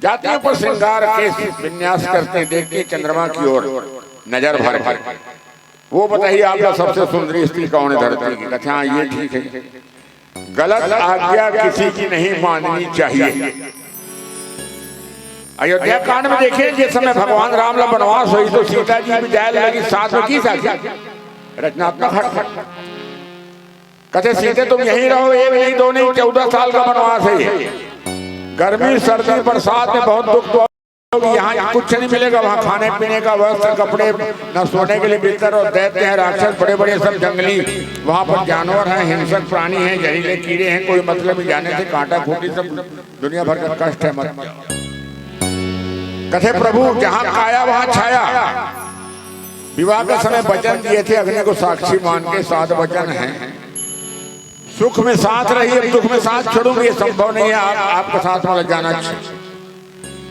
C: जाति पर श्रृंगार के विन्यास करते हैं, देखते हैं चंद्रमा की ओर नजर भर कर। वो बताइए आपका सबसे सुंदरी स्त्री कौन है धरती की? अच्छा हाँ ये ठीक है, गलत आज्ञा किसी की नहीं माननी चाहिए। अयोध्या कांड में देखिए जिस समय भगवान राम ला वनवास हुई तो सीता जी भी जाए लगी साथ में, की साथ रचनात्मक हट कहते सीते तुम यहीं रहो, एक नहीं दो नहीं 14 साल का वनवास है ये। गर्मी सर्दी बरसात में बहुत दुख तो यहाँ कुछ नहीं मिलेगा, वहाँ खाने पीने का वस्त्र कपड़े न सोने के लिए बिस्तर, और दैत्य हैं राक्षस बड़े बड़े सब जंगली, वहाँ पर जानवर हैं, हिंसक प्राणी हैं, जहरीले कीड़े हैं, कोई मतलब नहीं जाने से कांटा खूटी सब दुनिया भर का कष्ट है। मत कथे प्रभु जहाँ काया वहाँ छाया। विवाह के समय वचन दिए थे अग्नि को साक्षी मान के, 7 वचन हैं। सुख में साथ रहिए, दुख में साथ छोड़ूंगी ये संभव नहीं है, आपके साथ वाला जाना चाहिए।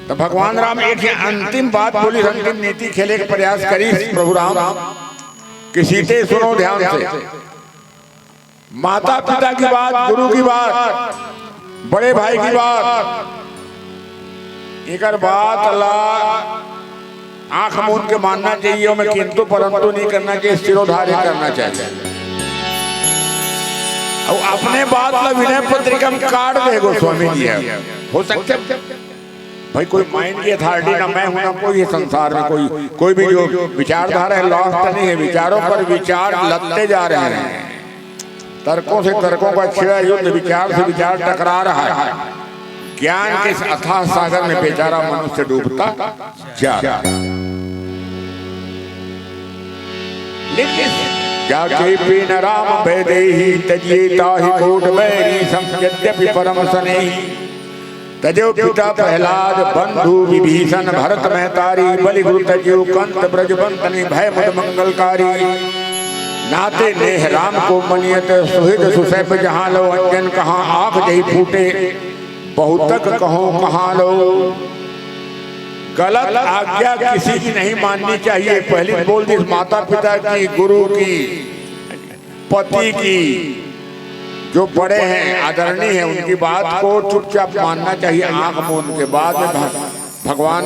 C: तो भगवान राम एक अंतिम बात बोली, अंतिम नीति खेले का प्रयास करी प्रभु राम कि सीते सुनो ध्यान से, माता पिता की बात, गुरु की बात, बड़े भाई की बात, एक बात अल्लाह आंख मूंद के मानना चाहिए और मैं किंतु परंतु नहीं करना चाहिए, सिरोधार्य करना चाहिए। और अपने बात ला विनय पत्रिका में काट दे गोस्वामी जी है। हो सकते भाई कोई माइंड की अथॉरिटी ना मैं हूं ना कोई संसार में कोई भी जो विचारधारा है लॉस्ट नहीं है, विचारों पर विचार लदते जा रहे हैं, तर्कों से तर्कों का छिड़ा युद्ध, विचार से विचार टकरा रहा है, ज्ञान के अथाह सागर में बेचारा मनुष्य डूबता जा रहा है। जाके पीन राम भेदेहि तजिए ताहि कोट बैरी संयद्यपि परम स्नेही तजो पिता प्रहलाद बंधु विभीषण भरत महतारी बलि गुरु तजो कंत ब्रजबंतनि भय मद मंगलकारी नाते नेह राम को मनियत सुहृद सुसैप जहां लो अंजन कहाँ आंख जही फूटे बहुतक कहो कहाँ लो। गलत आज्ञा किसी की नहीं माननी चाहिए। पहली बोल दी माता पिता की, गुरु की, पति की, जो बड़े हैं आदरणीय हैं उनकी बात को चुपचाप मानना चाहिए आंख मूंद के। बाद में भगवान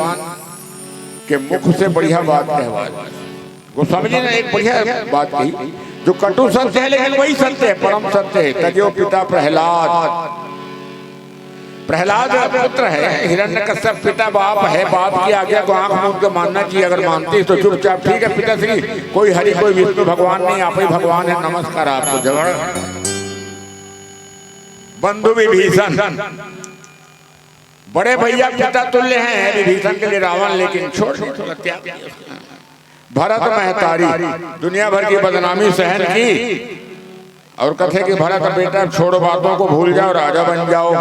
C: के मुख से बढ़िया बात कहवा। गोस्वामी जी ने एक बढ़िया बात कही जो कटु सत्य है लेकिन वही सत्य है, परम सत्य है। तजो पिता प्रहलाद, प्रहलाद पुत्र है, हिरण्यकश्यप पिता बाप है, बाप की आज्ञा को आंख मूंद के मानना चाहिए। अगर मानती तो चुपचाप ठीक है पिताश्री, कोई हरि कोई विष्णु भगवान नहीं, आप ही भगवान है, नमस्कार आपको। झगड़ा बंधु विभीषण बड़े भैया पिता तुल्य हैं विभीषण के लिए रावण, लेकिन छोड़ त्याग। भरत महतारी दुनिया भर की बदनामी सहन की और कथे कि भरत बेटा छोड़ो बातों को भूल जाओ, राजा बन जाओ।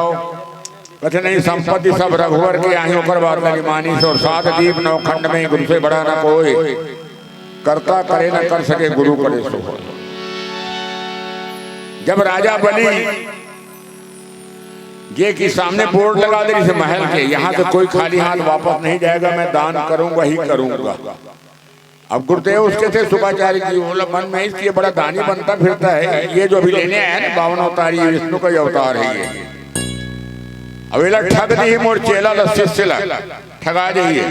C: कथे नहीं संपत्ति सब रघुवर के आई होकर बात लगी मानी और सात दीप नौखंड में गुरु से बड़ा न कोई, करता करे न कर सके गुरु करे सो। जब राजा बनी ये कि सामने बोर्ड लगा दे जैसे महल के, यहाँ से कोई खाली हाथ वापस नहीं जाएगा, मैं दान करूंगा ही करूंगा। अब गुरुदेव उसके थे शुभाचार्य जी, बोला मन में इसलिए बड़ा दानी बनता फिरता है, ये जो अभी लेने आया ना 52 अवतार, ये विष्णु का अवतार है ये। अवेला ठग दी मोर चेला शिष्य ठगा जाइए,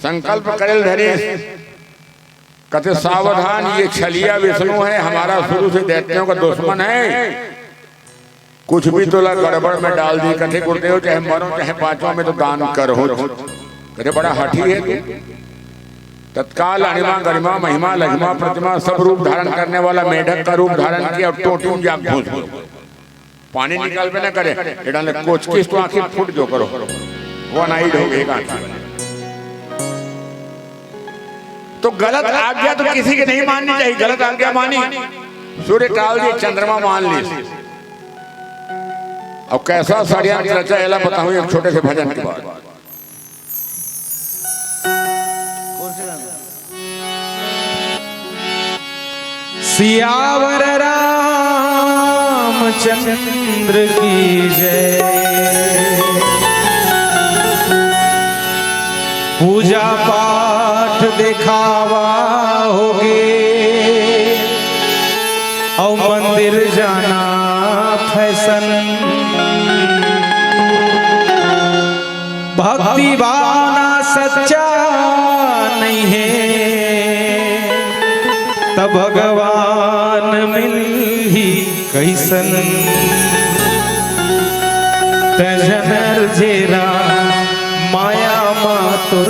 C: संकल्प करेल धरी कहते सावधान ये छलिया विष्णु है, हमारा शुरू से दैत्यों का दुश्मन है, कुछ भी तोला गड़बड़ में डाल दी। कहते गुरुदेव चाहे मरो चाहे पांचों में तो दान करो। कहते बड़ा हठी है तू। तत्काल अणिमा गरिमा महिमा लघिमा प्रतिमा सब रूप धारण करने वाला मेढक का रूप धारण किया और टोटी जाग घूस पानी निकाल पे न करे डाले कोच की तो आंखें फूट जो करो वो नाइड हो गई आंखें। तो गलत आज्ञा तो किसी की नहीं माननी चाहिए। गलत आज्ञा मानी सूर्य टाल दिए, चंद्रमा मान ली। अब कैसा षड्यंत्र रचा एला बताऊं एक छोटे से भजन के बाद।
B: सियावर रामचंद्र की जय, पूजा पाठ दिखावा होगे और मंदिर जाना फैशन, भक्ति भावना सच्चा नहीं है तब भगवान मिल ही कैसन। तजनर जेरा माया मातुर,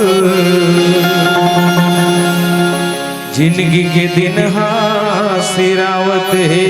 B: जिंदगी के दिन सिरावत है।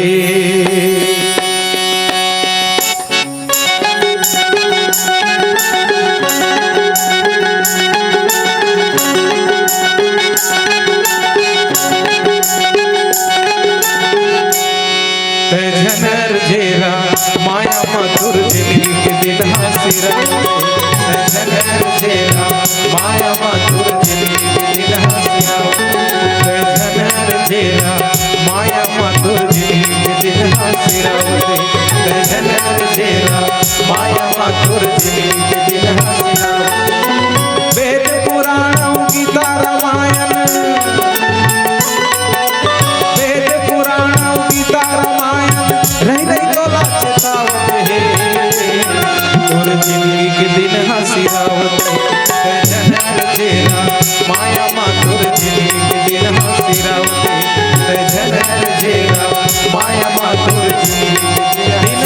B: तजनर जेरा माया मधुर, जिंदगी के दिन सिरावत है। तजनर जेरा माया मधुर, जिंदगी के दिन सिरावत है। तजनर जेरा माया मधुर, जिंदगी के दिन सिरावत तोर जिंदगी के दिन हसीरावते जनर जेरा माया माँ तोर जिंदगी के दिन हसीरावते जनर जेरा माया माँ तोर जिंदगी के दिन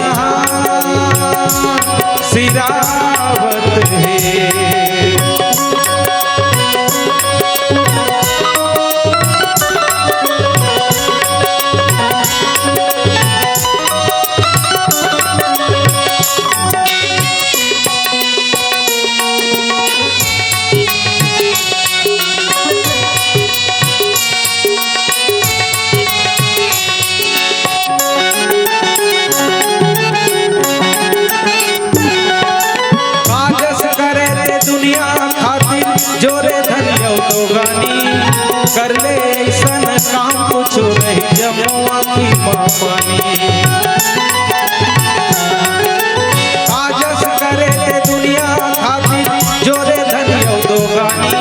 B: हसीरावत है। जोरे धनियो तो गानी कर ले ऐसन काम कुछ नहीं जमुआ की पानी काजस करे ते दुनिया खातिर जोरे धनियो तो गानी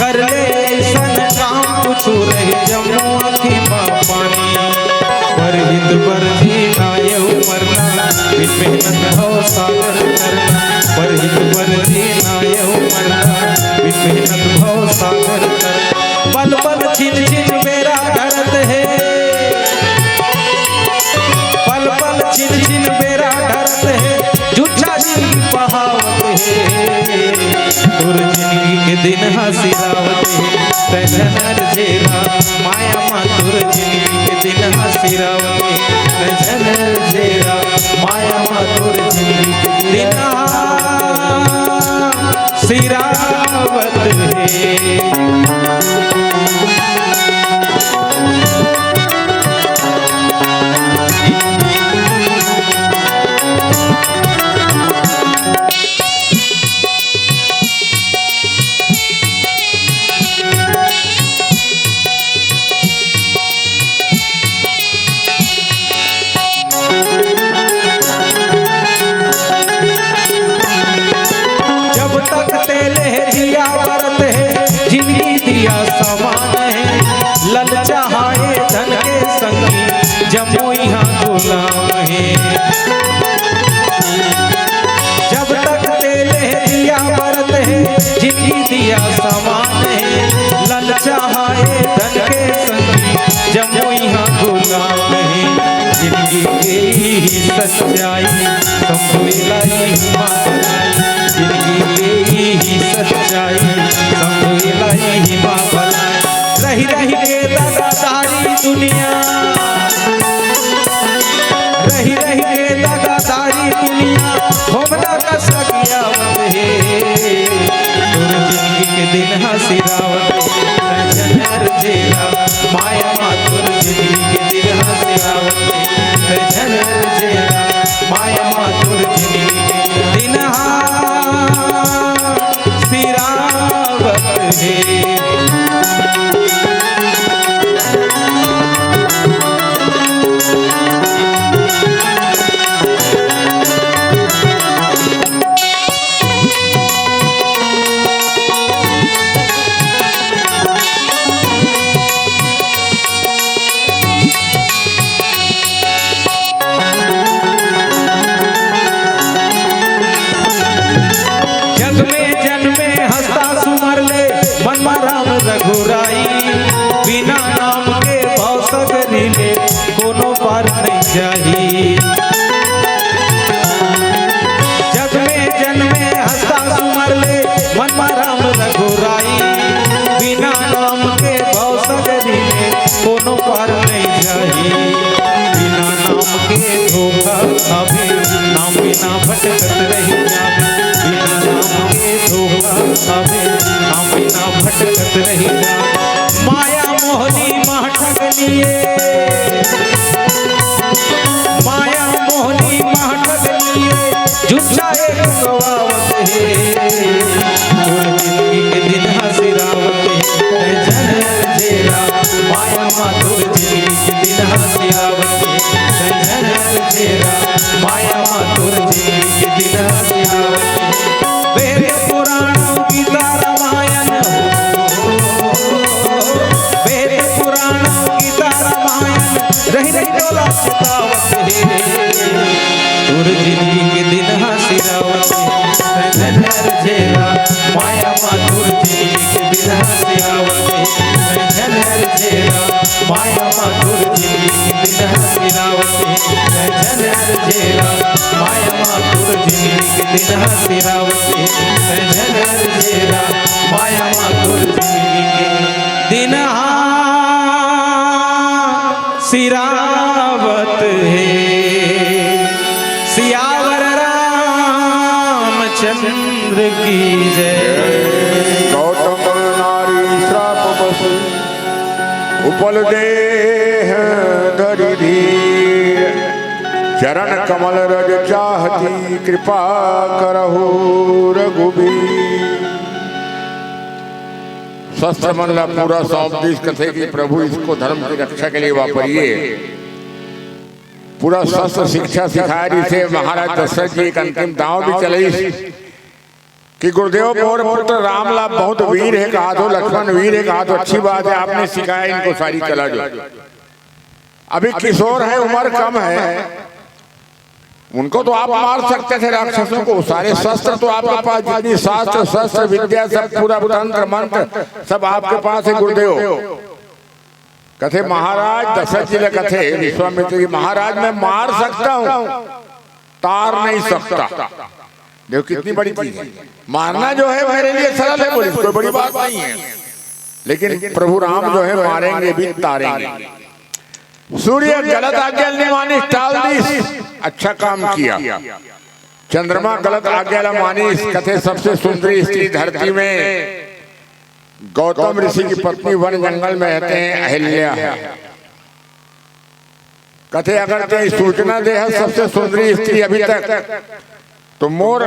B: कर ले ऐसन काम कुछ नहीं जमुआ की पानी पर हित पर जीना ये मरना बिन मेहनत हो सागर करना पर हित पर जीना ये मरना मेहनत भाव सागर कर पल पल छिन छिन मेरा धरत है पल पल छिन छिन मेरा धरत है झूठा जिंदगी बहावत है तोर जिंदगी के दिन हसीरावत है तजनर जेरा माया माँ तोर जिंदगी के दिन हसीरावत है तजनर जेरा माया माँ तोर जिंदगी के दिन हसीरावत है। समान है ललचा है धन के संगी जमो यहाँ गुलाम है जब तक तेले दिया बरत है जिंदगी दिया समान है ललचा है धन के संगी जमो यहाँ गुलाम है जिंदगी के ही सच्चाई संभुलाई जिंदगी के ही सच्चाई संभुलाई रही रही के लगातारी दुनिया रही रही के लगातारी दुनिया घूमना का सकियावत है तोर जिंदगी के दिन हसीरावत है जनर जेरा माया माँ तोर जिंदगी के दिन हसीरावत है जनर जेरा माया माँ तोर जिंदगी के दिन हसीरावत है। रघुराई बिना नाम के भाव सगरी में कोनो पार नहीं जाही जग में जन्मे हंसता सुमर ले मन राम रघुराई बिना नाम के भाव सगरी में कोनो पार नहीं जाही बिना नाम के धोखा खावे नाम बिना भटकत रही जावे बिना नाम के धोखा खावे नाम बिना भटकत रही जावे माया मोहनी माँ ठग लिए माया मोहनी माँ ठग लिए झूठा एक गवावत है तोर जिंदगी के दिन हसीरावत है जनर जेरा माया माँ तोर जिंदगी के दिन हसीरावत है जनर जेरा माया माँ तोर जिंदगी के दिन हसीरावत है वेद पुराण गीता रामायण वेद पुराण गीता रामायण रही रही डोला चितावत है तोर जिंदगी के दिन हसीरावत झेरा माया माधुर जिंदगी के बिना सिरावते झनर झेरा माया माधुर जिंदगी के बिना सिरावते झनर झेरा माया माधुर जिंदगी के बिना सिरावते झनर झेरा माया माधुर जिंदगी के बिना सिरावत है। सियावर रामचंद्र की जय।
C: गौतम नारी श्राप बसु उपल देह धरि धीर चरण कमल रज चाहती कृपा करहु रघुबीर। शस्त्र मंडला पूरा 120 कथे की प्रभु इसको धर्म की रक्षा के लिए वापरिए। पूरा शस्त्र शिक्षा सिखाया जिसे महाराज दशरथ जी एक अंतिम दांव भी चले कि गुरुदेव मोर पुत्र रामलाल बहुत वीर है कहा तो लक्ष्मण वीर है कहा तो अच्छी बात है आपने सिखाया इनको सारी कला जो अभी किशोर है उम्र कम है उनको तो आप मार सकते थे राक्षसों को सारे शस्त्र तो आपके पास जितनी शास्त्र शस्त्र विद्या सब पूरा तंत्र मंत्र सब आपके पास है गुरुदेव। कथे महाराज दशरथ जी ने कथे विश्वामित्र जी महाराज मैं मार सकता हूं तार नहीं सकता। देखो कितनी बड़ी चीज है मारना जो है मेरे लिए सरल है बोली कोई बड़ी बात नहीं है लेकिन प्रभु राम जो है मारेंगे भी तारेंगे। सूर्य गलत आज्ञा नहीं मानी टाल दी अच्छा काम किया। चंद्रमा गलत आज्ञा मानी कथे सबसे सुंदरी स्त्री धरती में गौतम ऋषि की पत्नी वन जंगल में रहते हैं अहिल्या। कथे अगर ते सूचना दे सबसे सुंदरी स्त्री अभी तक तो मोर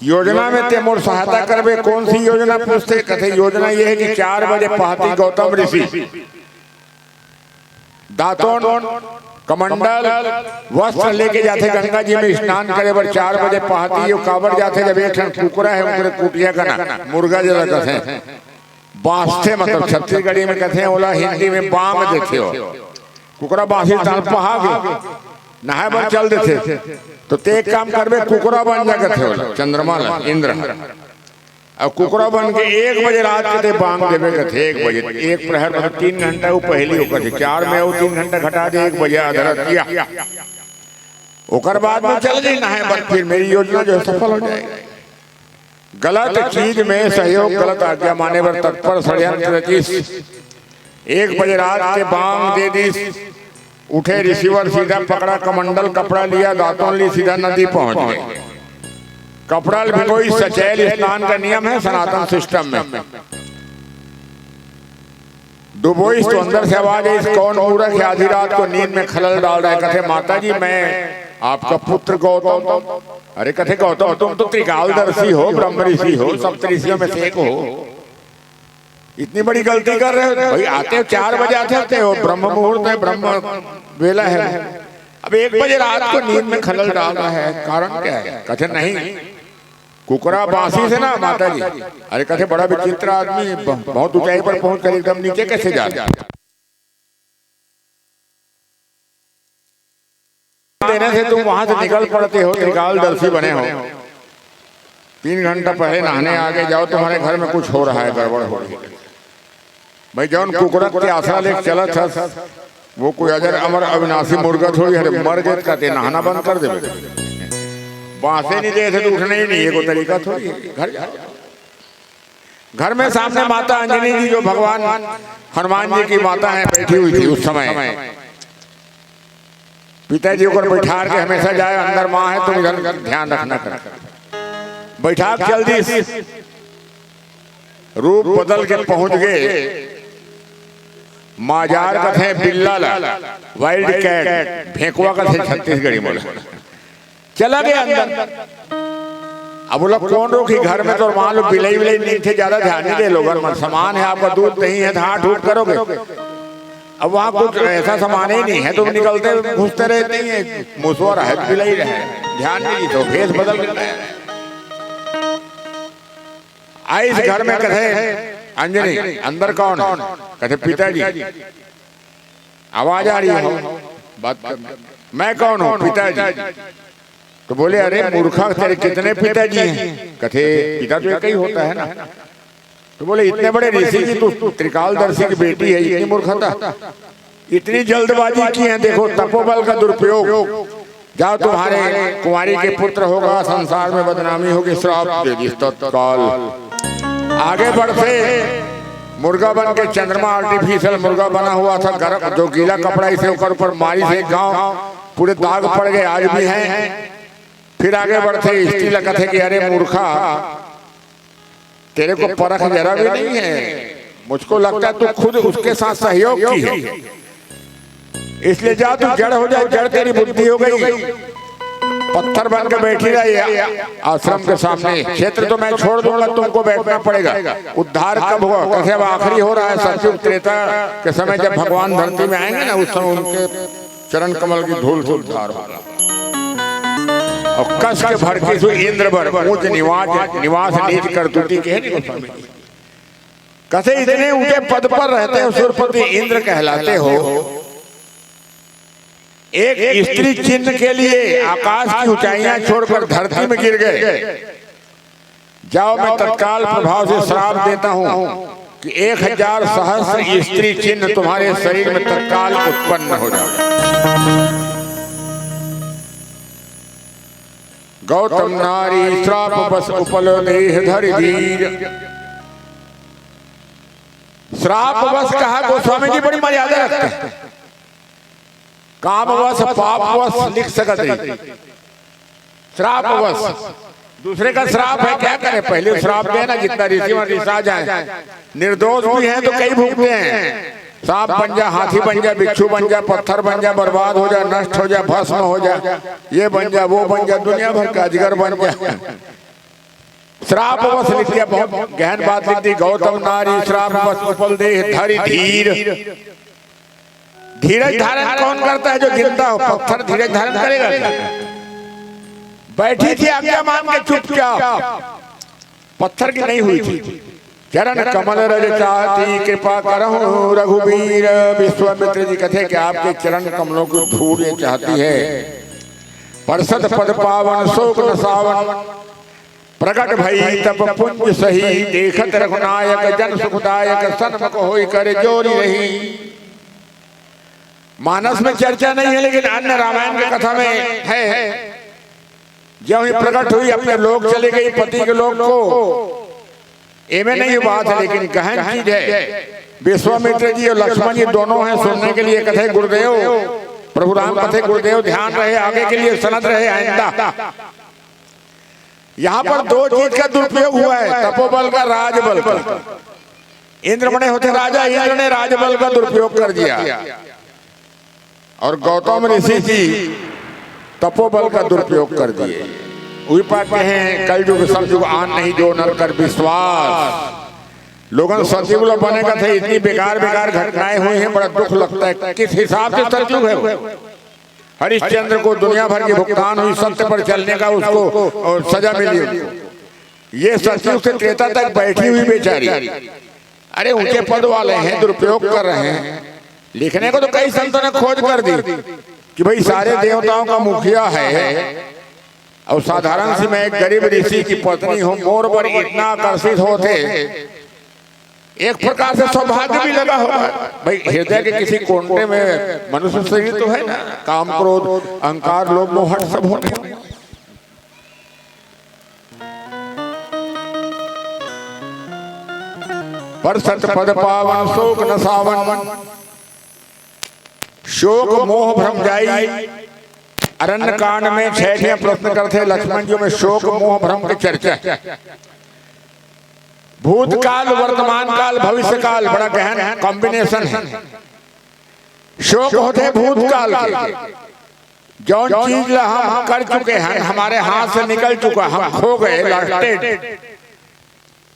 C: योजना में ते मोर सहायता करबे कौन सी योजना पूछते कथे योजना ये है कि 4 बजे पहाती गौतम ऋषि दातों कमंडल वस्त्र लेके जाते गंगा जी में स्नान करे बर 4 बजे पहाती काबर जाते जब एक कुकरा है उनके कुटिया का ना मुर्गा जरा कथे बांसते मतलब छत्तीसगढ़ी में कथे ओला हिंदी में बाम देते हो कुकरा बांसी ताल पहागे नहाए बर चल देते तो ते एक काम करबे कुकरा बन जा कथे ओला चंद्रमा इंद्र अब कुकरा बन के 1 बजे रात के बांग देवे कथे 1 बजे 1 प्रहर मतलब 3 घंटा वो पहली होकर 4 में वो 3 घंटा घटा दे 1 बजे अधरत किया ओकर बाद में चल गई नहाए बस फिर मेरी योजना जो सफल हो जाएगी। गलत चीज में सहयोग गलत आज्ञा माने पर तत्पर षड्यंत्र रचिस 1 बजे रात के बांग दे दी उठे ऋषिवर सीधा पकड़ा कमंडल कपड़ा लिया दांतों ली सीधा नदी पहुंच गए। कपड़ा भिगोई सचैल स्नान का नियम है सनातन सिस्टम में डुबोई तो अंदर से आवाज आई कौन मूर्ख है आधी रात को नींद में खलल डाल रहा है कथे माता जी मैं आपका पुत्र गौतम। अरे कथे गौतम तुम तो त्रिकालदर्शी हो ब्रह्म ऋषि हो सप्तऋषियों में से एक हो इतनी बड़ी गलती कर रहे हो भाई आते हो 4 बजे आते हो ब्रह्म मुहूर्त है ब्रह्म वेला है अब 1 बजे रात को नींद में खलल डाल रहा है कारण क्या है कथे नहीं कुकरा बांसी से ना माता जी। अरे कथे बड़ा विचित्र आदमी बहुत ऊंचाई पर पहुंच कर एकदम नीचे कैसे जा देने से तुम वहां से निकल पड़ते हो त्रिकालदर्शी बने हो 3 घंटा पहले नहाने आगे जाओ तुम्हारे घर में कुछ हो रहा है गड़बड़ हो रही है भाई जौन कुकरा के आशा लेके चला था वो कोई अजर अमर अविनाशी मुर्गा थोड़ी हरे मर गए कहते नहाना बंद कर दे बांसे नहीं दे थे तो उठना ही नहीं है कोई तरीका थोड़ी घर में सामने माता अंजनी जी जो भगवान हनुमान जी की माता है बैठी हुई थी उस समय पिताजी को बैठा के हमेशा जाए अंदर माँ है तुम इधर ध्यान रखना कर बैठा जल्दी रूप बदल के पहुंच गए माजार कथे बिल्ला वाइल्ड कैट फेंकुआ कथे छत्तीसगढ़ी बोला चला गया अंदर। अब बोला कौन रोकी घर में तो मान लो बिलाई विलाई नहीं थे ज्यादा ध्यान नहीं दे लोग सामान है आपका दूध नहीं है हाँ ठूट करोगे अब वहाँ कुछ ऐसा सामान ही नहीं है तुम निकलते घुसते रहते हैं मुसवर है बिलाई रहे ध्यान नहीं तो भेष बदल गया। आई इस घर में कथे अंजनी अंदर कौन है कहते पिताजी आवाज आ रही है बात मैं कौन हूँ पिताजी तो बोले अरे मूर्खा तेरे कितने पिताजी हैं? कथे पिता तो एक ही होता है ना। तो बोले इतने बड़े ऋषि की तू त्रिकालदर्शी की बेटी है, इतनी मूर्खता, इतनी जल्दबाजी की है। देखो तपोबल का दुरुपयोग, जाओ तुम्हारे कुंवारी के पुत्र होगा, संसार में बदनामी होगी, श्राप दे दी तत्काल। आगे बढ़ते मुर्गा बन के, चंद्रमा आर्टिफिशियल मुर्गा बना हुआ था, गर्म जो गीला कपड़ा इसे ऊपर मारी से गांव पूरे दाग पड़ गए, आज भी हैं। फिर आगे बढ़ते स्त्री लगत है कि अरे मूर्खा तेरे को परख जरा भी नहीं है, मुझको लगता है तू खुद उसके साथ सहयोग की है, इसलिए जा तू जड़ हो जाए, जड़ तेरी बुद्धि हो गई, पत्थर बन के बैठी रही आश्रम के सामने। क्षेत्र तो मैं छोड़ दूंगा, तुमको बैठना पड़ेगा। उद्धार कब होगा? कैसे अब आखिरी हो रहा है, सतयुग त्रेता के समय जब भगवान धरती में आएंगे ना, उस समय उनके चरण कमल की धूल से उद्धार होगा। और कस के भड़की सु इंद्र बर ऊंच निवास नीच करतुती के कसे इतने ऊंचे पद पर रहते हो, सुरपति इंद्र कहलाते हो, एक स्त्री चिन्ह के लिए आकाश की ऊंचाइयां छोड़कर धरती में गिर गए। जाओ मैं तत्काल प्रभाव से श्राप देता हूं कि 1000 सहस्र स्त्री चिन्ह तुम्हारे शरीर में तत्काल उत्पन्न हो जाए। गौतम नारी श्राप बस उपल देह धरि धीर। श्राप बस कहा गोस्वामी जी बड़ी मर्यादा रखते हैं। कामवश पापवश लिख सकते, श्रापवश दूसरे का श्राप है, क्या करें, पहले श्राप देना, जितना ऋषि रिसा जाए। निर्दोष भी हैं तो कई भूखते हैं, सांप बन जा, हाथी बन जा, बिच्छू बन जा, पत्थर बन जा, बर्बाद हो जा, नष्ट हो जा, भस्म हो जा, ये बन जा, वो बन जा, दुनिया भर का अजगर बन जा। श्रापवश लिख दिया, बहुत गहन बात लिख दी। गौतम नारी श्रापवश उपल देह धरि धीर। धीरज धारण कौन करता है? जो गिरता हो, पत्थर धीरज धारण करेगा? बैठी थी आज्ञा मान के चुपचाप, पत्थर की नहीं हुई थी। चरण कमल रज चाहती कृपा करहु रघुवीर। विश्वामित्र जी कहते कि आपके चरण कमलों को धूल ये चाहती है। परसत पद पावन शोक न सावन, प्रकट भई तप पुंज सही। देखत रघुनायक जन सुखदायक, सन्मुख होई कर जोरी रही। मानस में चर्चा नहीं है, लेकिन अन्य रामायण की कथा में है। जब ही प्रकट हुई, अपने लोग चले गई, पति के लोग को, एवं नहीं बात है, लेकिन गहन चीज है। विश्वामित्र जी और लक्ष्मण जी दोनों हैं सुनने के लिए। कथे गुरुदेव, प्रभु राम कथे गुरुदेव, ध्यान रहे, आगे के लिए सनद रहे आइंदा। यहाँ पर दो चीज का दुरुपयोग हुआ है, तपोबल का, राजबल का। इंद्र बने होते राजा, इंद्र ने राजबल का दुरुपयोग कर दिया, और गौतम ऋषि जी तपोबल का दुरुपयोग कर दिए। वही पाते हैं कलयुग सतयुग आन नहीं जो नर कर विश्वास। लोगन सतयुग बनेगा थे, इतनी बेकार बेकार घटनाएं हुई हैं, बड़ा दुख लगता है। किस हिसाब से सतयुग है? हरिश्चंद्र को दुनिया भर की भुगतान हुई, सत्य पर चलने का उसको और सजा मिली। ये सतयुग से त्रेता तक बैठी हुई बेचारी, अरे ऊंचे पद वाले हैं, दुरुपयोग कर रहे हैं। लिखने को तो कई संतों ने खोज कर दी कि भाई सारे देवताओं का मुखिया है, और साधारण सी मैं एक गरीब ऋषि की पत्नी हूं, मोर पर इतना आकर्षित होते, एक प्रकार से सौभाग्य भी लगा होगा। भाई हृदय के किसी कोने में मनुष्य शरीर तो है ना, काम क्रोध अहंकार लोभ मोह सब होते हैं। पर सत पद पावन शोक न सावन। शोक मोह भ्रम जाई। अरण्य कांड में 6 प्रश्न करते लक्ष्मण जी में शोक मोह भ्रम की चर्चा। भूतकाल, वर्तमान काल, भविष्य काल, बड़ा गहन कॉम्बिनेशन है। शोक होते भूतकाल के, जो चीज हम कर चुके हैं, हमारे हाथ से निकल चुका, हम खो गए, लॉस्टेड,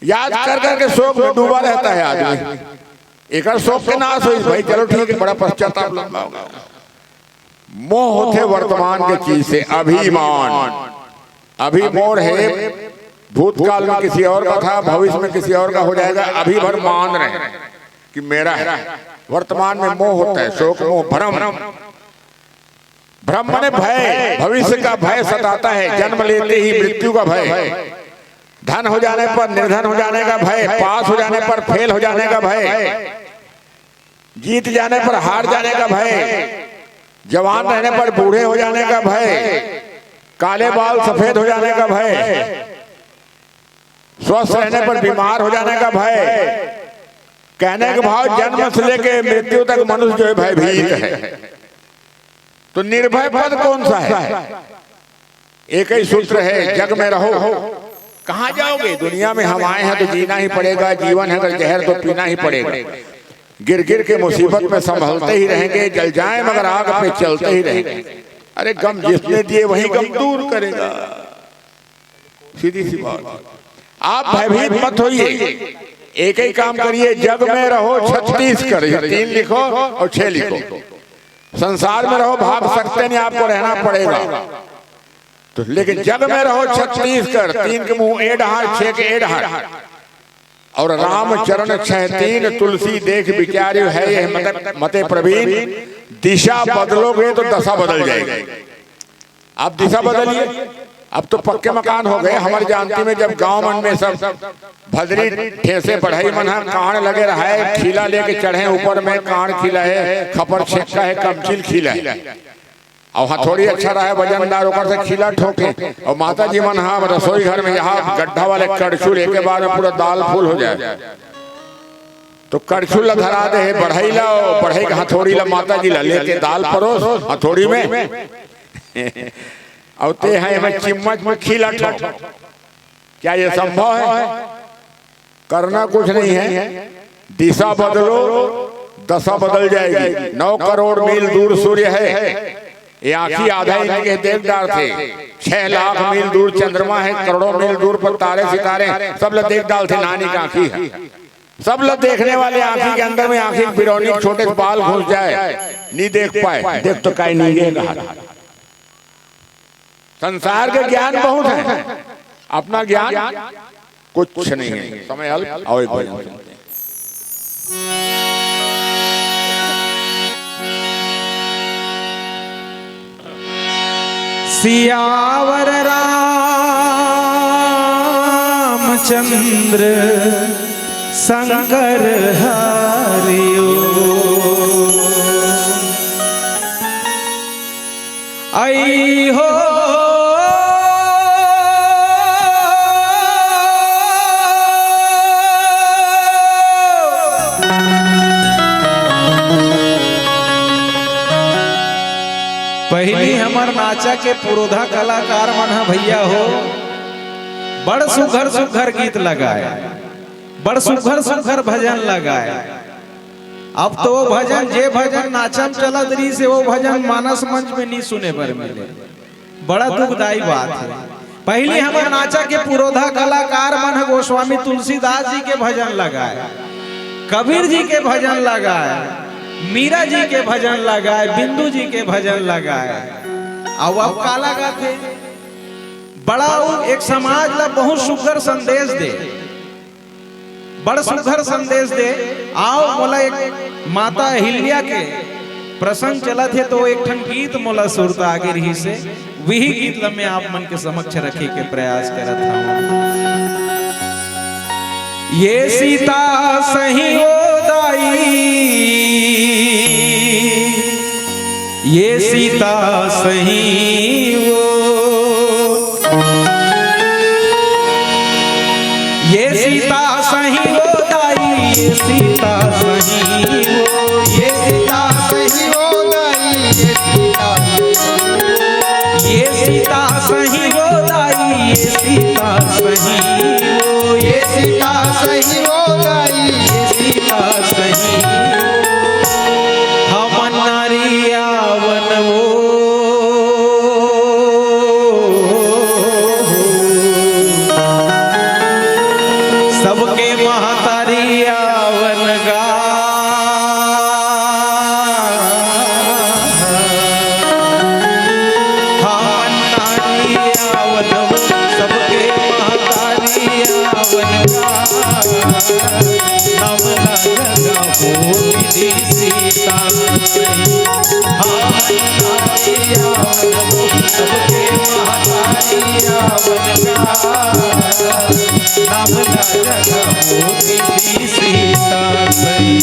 C: याद कर करके शोक में डूबा रहता है आदमी। एक शोक के नाश हुई, भाई चलो ठीक है, बड़ा पश्चाताप लंबा होगा। मोह होते वर्तमान के चीज से, अभिमान। अभी मोर है, भूतकाल में किसी और का था, भविष्य में किसी और का हो जाएगा, अभी भर मान रहे कि मेरा है। वर्तमान में मोह होता है, शोक मोह भ्रम। ब्रह्म ने भय, भविष्य का भय सताता है, जन्म लेते ही मृत्यु का भय, धन हो जाने पर निर्धन हो जाने का भय, पास हो जाने पर फेल हो जाने का भय, जीत जाने पर हार जाने का भय, जवान रहने पर बूढ़े हो जाने का भय, काले बाल सफेद हो जाने का भय, स्वस्थ रहने पर बीमार हो जाने का भय। कहने के भाव जन्म से लेके मृत्यु तक मनुष्य जो है भयभीत है। तो निर्भय पद कौन सा है? एक ही सूत्र है, जग में रहो। कहां जाओगे? दुनिया में हम आए हैं तो जीना ही पड़ेगा, जीवन है अगर जहर तो पीना ही पड़ेगा। गिर गिर के मुसीबत में संभलते ही रहेंगे, जल जाए मगर आग पे चलते ही रहेंगे। अरे गम जिसने दिए वही गम दूर करेगा, सीधी सी बात। आप भयभीत मत होइए, एक ही काम करिए, जग में रहो 36 करिए, 3 लिखो और 6 लिखो। संसार में रहो, भाग सकते नहीं, आपको रहना पड़ेगा। तो लेकिन जग में रहो 36 कर, 3 के मुंह एढ़, 6 के एढ़, और राम चरण 6 तुलसी देख विचार्य है ये मते प्रवीण। दिशा बदलोगे तो दशा बदल जाएगी। आप दिशा बदलिए। अब तो पक्के मकान हो गए। हमारी जानती में जब गांव मन में सब भदरी ठेसे बढ़ाई मन है, कान लगे रहा है, खीला लेके चढ़े ऊपर में, कान खीला है, खपर छेक्का है, कमचिल खीला है, और हथौड़ी अच्छा रहा है वजनदार, ऊपर से खीला ठोके। और माता जी मन हाँ रसोई घर में यहाँ गड्ढा वाले कड़छुल एक के बाद में पूरा दाल फूल हो जाए, तो कड़छुल धरा दे, बढ़ाई ला, बढ़ाई का हथौड़ी ला, माता जी ला लेके दाल परोस हथौड़ी में और ते हैं मैं चिम्मच में खीला ठोक। क्या ये संभव है? करना कुछ नहीं है, दिशा बदलो दशा बदल जाएगी। 9 करोड़ मील दूर सूर्य है, ये आंखी आधा इनके देवदार थे। 6 लाख मील दूर चंद्रमा है, करोड़ों मील दूर पर तारे सितारे, सब लोग देवदार थे। नानी का आंखी है, सब लोग देखने वाले आंखी के अंदर में आंखी बिरौनी छोटे बाल घुस जाए, नहीं देख पाए, देख तो कहीं नहीं गए। संसार के ज्ञान बहुत है, अपना ज्ञान कुछ नहीं है। समय अल्प, और एक भजन सुनते हैं।
B: सियावर रामचंद्र शंकर हरिओ, आई हो पहली हमार नाचा के पुरोधा कलाकार मन है भैया हो, बड़ सुघर सुघर गीत लगाए, बड़ सुघर सुघर भजन लगाए। अब तो वो भजन जे भजन नाचम चलत रही से वो भजन मानस मंच में नहीं सुने पर मिले, बड़ा दुखदाई बात है। पहली हमार नाचा के पुरोधा कलाकार मन है गोस्वामी तुलसीदास जी के भजन लगाए, कबीर जी के भजन लगाए, मीरा जी के भजन लगाए, बिंदु जी के भजन लगाए। अब का लगा थे बड़ा एक समाज ला बहुत सुघर संदेश दे, बड़ सुघर संदेश दे। आओ मोला एक माता अहिल्या के प्रसंग चला थे, तो एक ठन गीत मोला सुरता आगे रही से, वही गीत ला मैं आप मन के समक्ष रखे के प्रयास करत हूं। ये सीता सही ओ दाई, ये सीता सही वो, ये सीता सही वो दाई, ये सीता सही वो, ये सीता सही वो दाई, ये सीता सही वो दाई, ये सीता सही वो, ये सीता सही वो दाई, ये सीता सही हम नारियावन वो, सबके महतारियावन गा, हम नारियावन वो, सबके महतारियावन गा, नम लगा हो सीता, हम नारियावन नाम ला जग मोती दी सीता सई।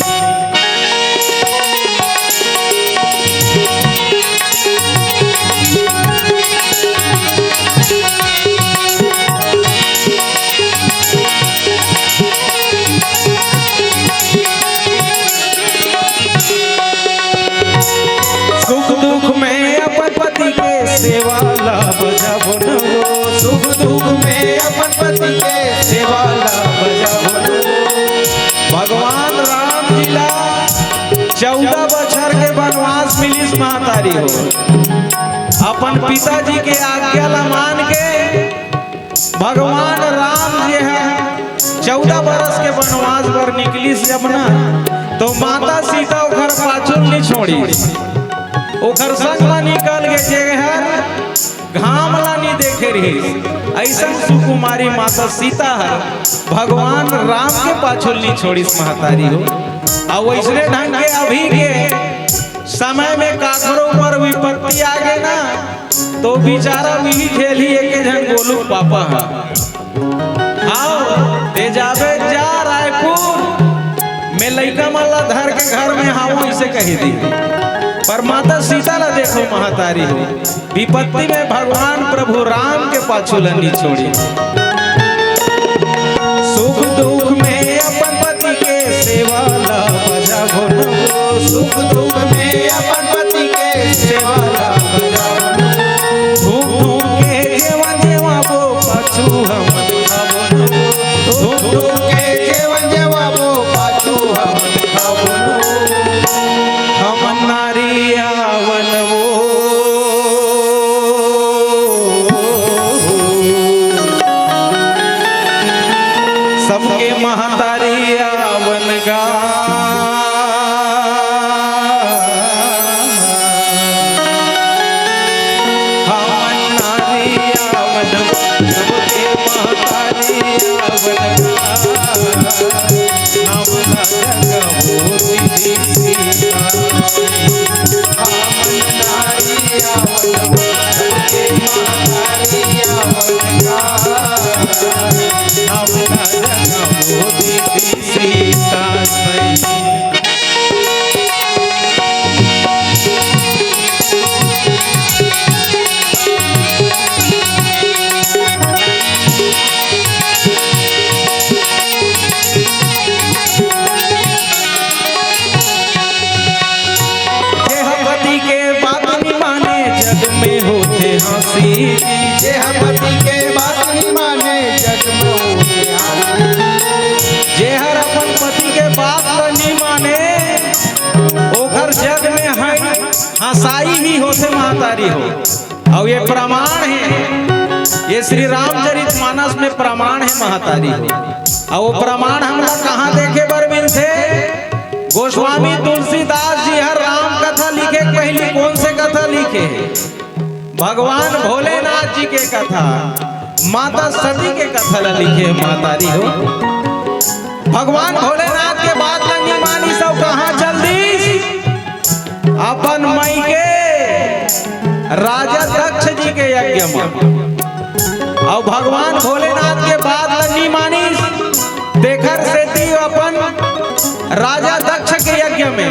B: सुख दुख में अपन पति के सेवा लाभ जबन हो, सुख दुख में अपन पति के सेवा लाभ जबन हो। भगवान राम जी ला 14 बछर के वनवास मिलिस महतारी हो। अपन पिताजी के आज्ञा ला मान के भगवान राम जी है 14 बरस के वनवास पर निकली से अपना, तो माता सीता ओखर पाछुल नहीं छोड़ी, ओखर संग ला निकल के जेहर घाम ला नहीं देखे रही। ऐसा सुकुमारी माता सीता है भगवान राम के पाछुल नहीं छोड़ी महतारी हो। और वैसने ढंग के अभी के समय में काकरों पर विपत्ति आ गए ना, तो बेचारा भी खेली एक जन बोलू पापा है आओ ते जावे जा रायपुर में लइका माला धर के घर में हाओ इसे कही दी। पर माता सीता ला देखो महतारी हो विपत्ति में भगवान प्रभु राम के पाछू नहीं छोड़ी। सुख दुख में अपन पति के सेवा ला बजावो न हो, सुख दुख में अपन पति के सेवा ला बजावो न हो। धूप धूप के जेवन जेवा वो पाछू हम खावो न हो, धूप धूप के जेवन जेवा वो पाछू हम खावो न हो। हम नारी आवन वो सबके महतारी आवन गा। हम नारी आवन सबके महतारी आवन गा। नाम ला जग मोती दी सीता सई। हम नारी आवन सबके महतारी आवन गा। नाम ला जग मोती दी सीता सई। पति के बात नहीं माने जग में होते हंसी, जे पति के बात नहीं माने जग में होते हंसी। जे हर अपन पति के बात नहीं माने ओखर जग में है हंसाई ही होते महतारी हो। और ये प्रमाण है, ये श्री रामचरितमानस में प्रमाण है महतारी हो। और वो प्रमाण हम लोग कहाँ देखे बर मिलते? गोस्वामी तुलसीदास जी हर राम कथा लिखे, पहली कौन से कथा लिखे? भगवान भोलेनाथ जी के कथा, माता सती के कथा ला लिखे महतारी हो। भगवान भोलेनाथ के बाद लंगी मानी सब कहाँ चल दी? अपन मई के राजा दक्ष जी के यज्ञ में। और भगवान भोलेनाथ के बाद लंगी मानी देखर से दी अपन राजा दक्ष के यज्ञ में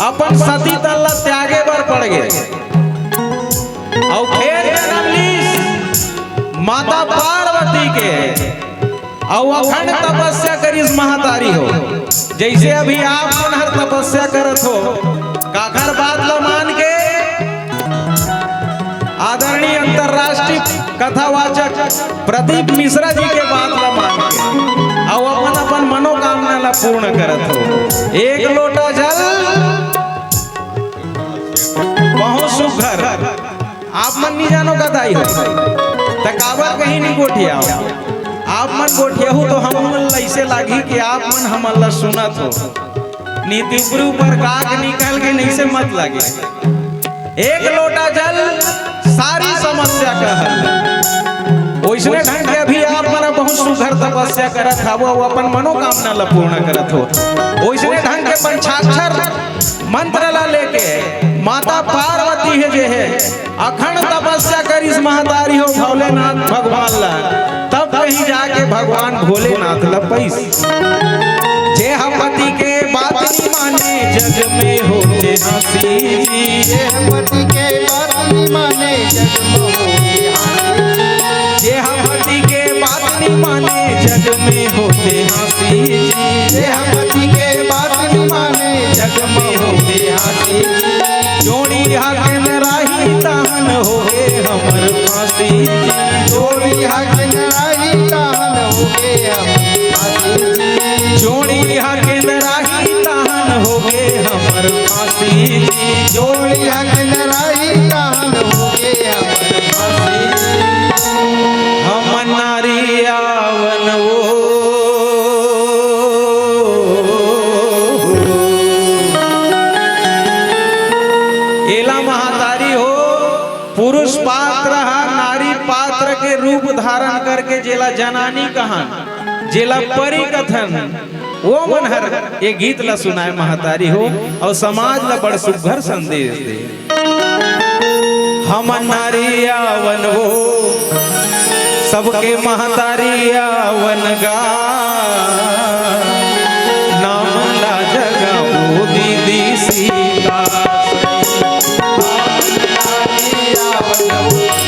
B: अपन सती तल्ला त्यागे बर पड़ गए। और फिर जन्म ली माता पार्वती के, और अखंड तपस्या करिस महतारी हो। जैसे अभी आप हर तपस्या करत हो, काकर बात ला मान के आदरणीय अंतरराष्ट्रीय कथावाचक प्रदीप मिश्रा जी के बात ला मान के और अपन अपन मनोकामना ला पूर्ण करत हो। एक लोटा जल बहुत सुघर, आप मन नहीं जानो कदाई हो तकाबर कहीं नहीं गोठिया हो। आप मन गोठिया हो तो हम मन ऐसे लागी कि आप मन हमन ला सुनत हो। नीति ऊपर काक निकल के नहीं से मत लगे। एक लोटा जल सारी समस्या का हल। वैसने ढंग के अभी आप मन बहुत सुघर तपस्या करत हवो, अपन मनोकामना ला पूर्ण करत हो। वैसने ढंग के पंचाक्षर मंत्र ला लेके माता पार्वती है जे है अखंड तपस्या करिस महतारी हो भोलेनाथ भगवान ला। तब कहीं जाके भगवान भोलेनाथ लपैस जे हम पति के बात नहीं माने जग में होते हंसी
A: ये पति के बात नहीं माने जग में होते हंसी।
B: जे हम पति के बात नहीं माने जग में होते हंसी
A: ये पति के बात नहीं माने
B: जग में होते हंसी जोड़ी हाकिम राही ताहन हो गए हमर फांसी
A: जोड़ी हाकिम राही ताहन हो गए हम फांसी।
B: जोड़ी हाकिम राही ताहन हो गए हमर फांसी
A: जोड़ी हाकिम राही ताहन हो गए हमर फांसी।
B: हम नारी आवन वो एला महातारी हो पुरुष पात्र नारी पात्र के रूप धारण करके जेला जनानी कहान जेला परी कथन वो मन हर ये गीत ला सुनाए महातारी हो और समाज ला बड़ सुघर संदेश दे। हम नारी आवन हो सबके महतारी आवन गा नाम ला जगा ओ दीदी सीता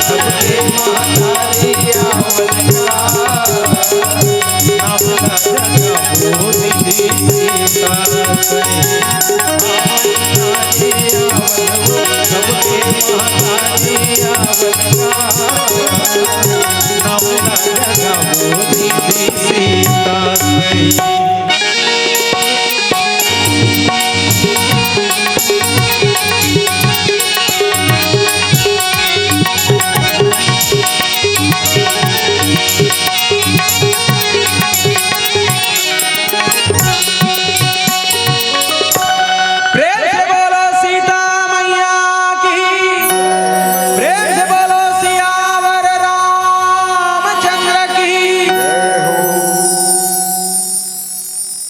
A: सबके महतारी आवन गा
B: नाम ला जगा ओ दीदी सीता सबके महतारी आवन गा नाम ला जगा ओ दीदी सीता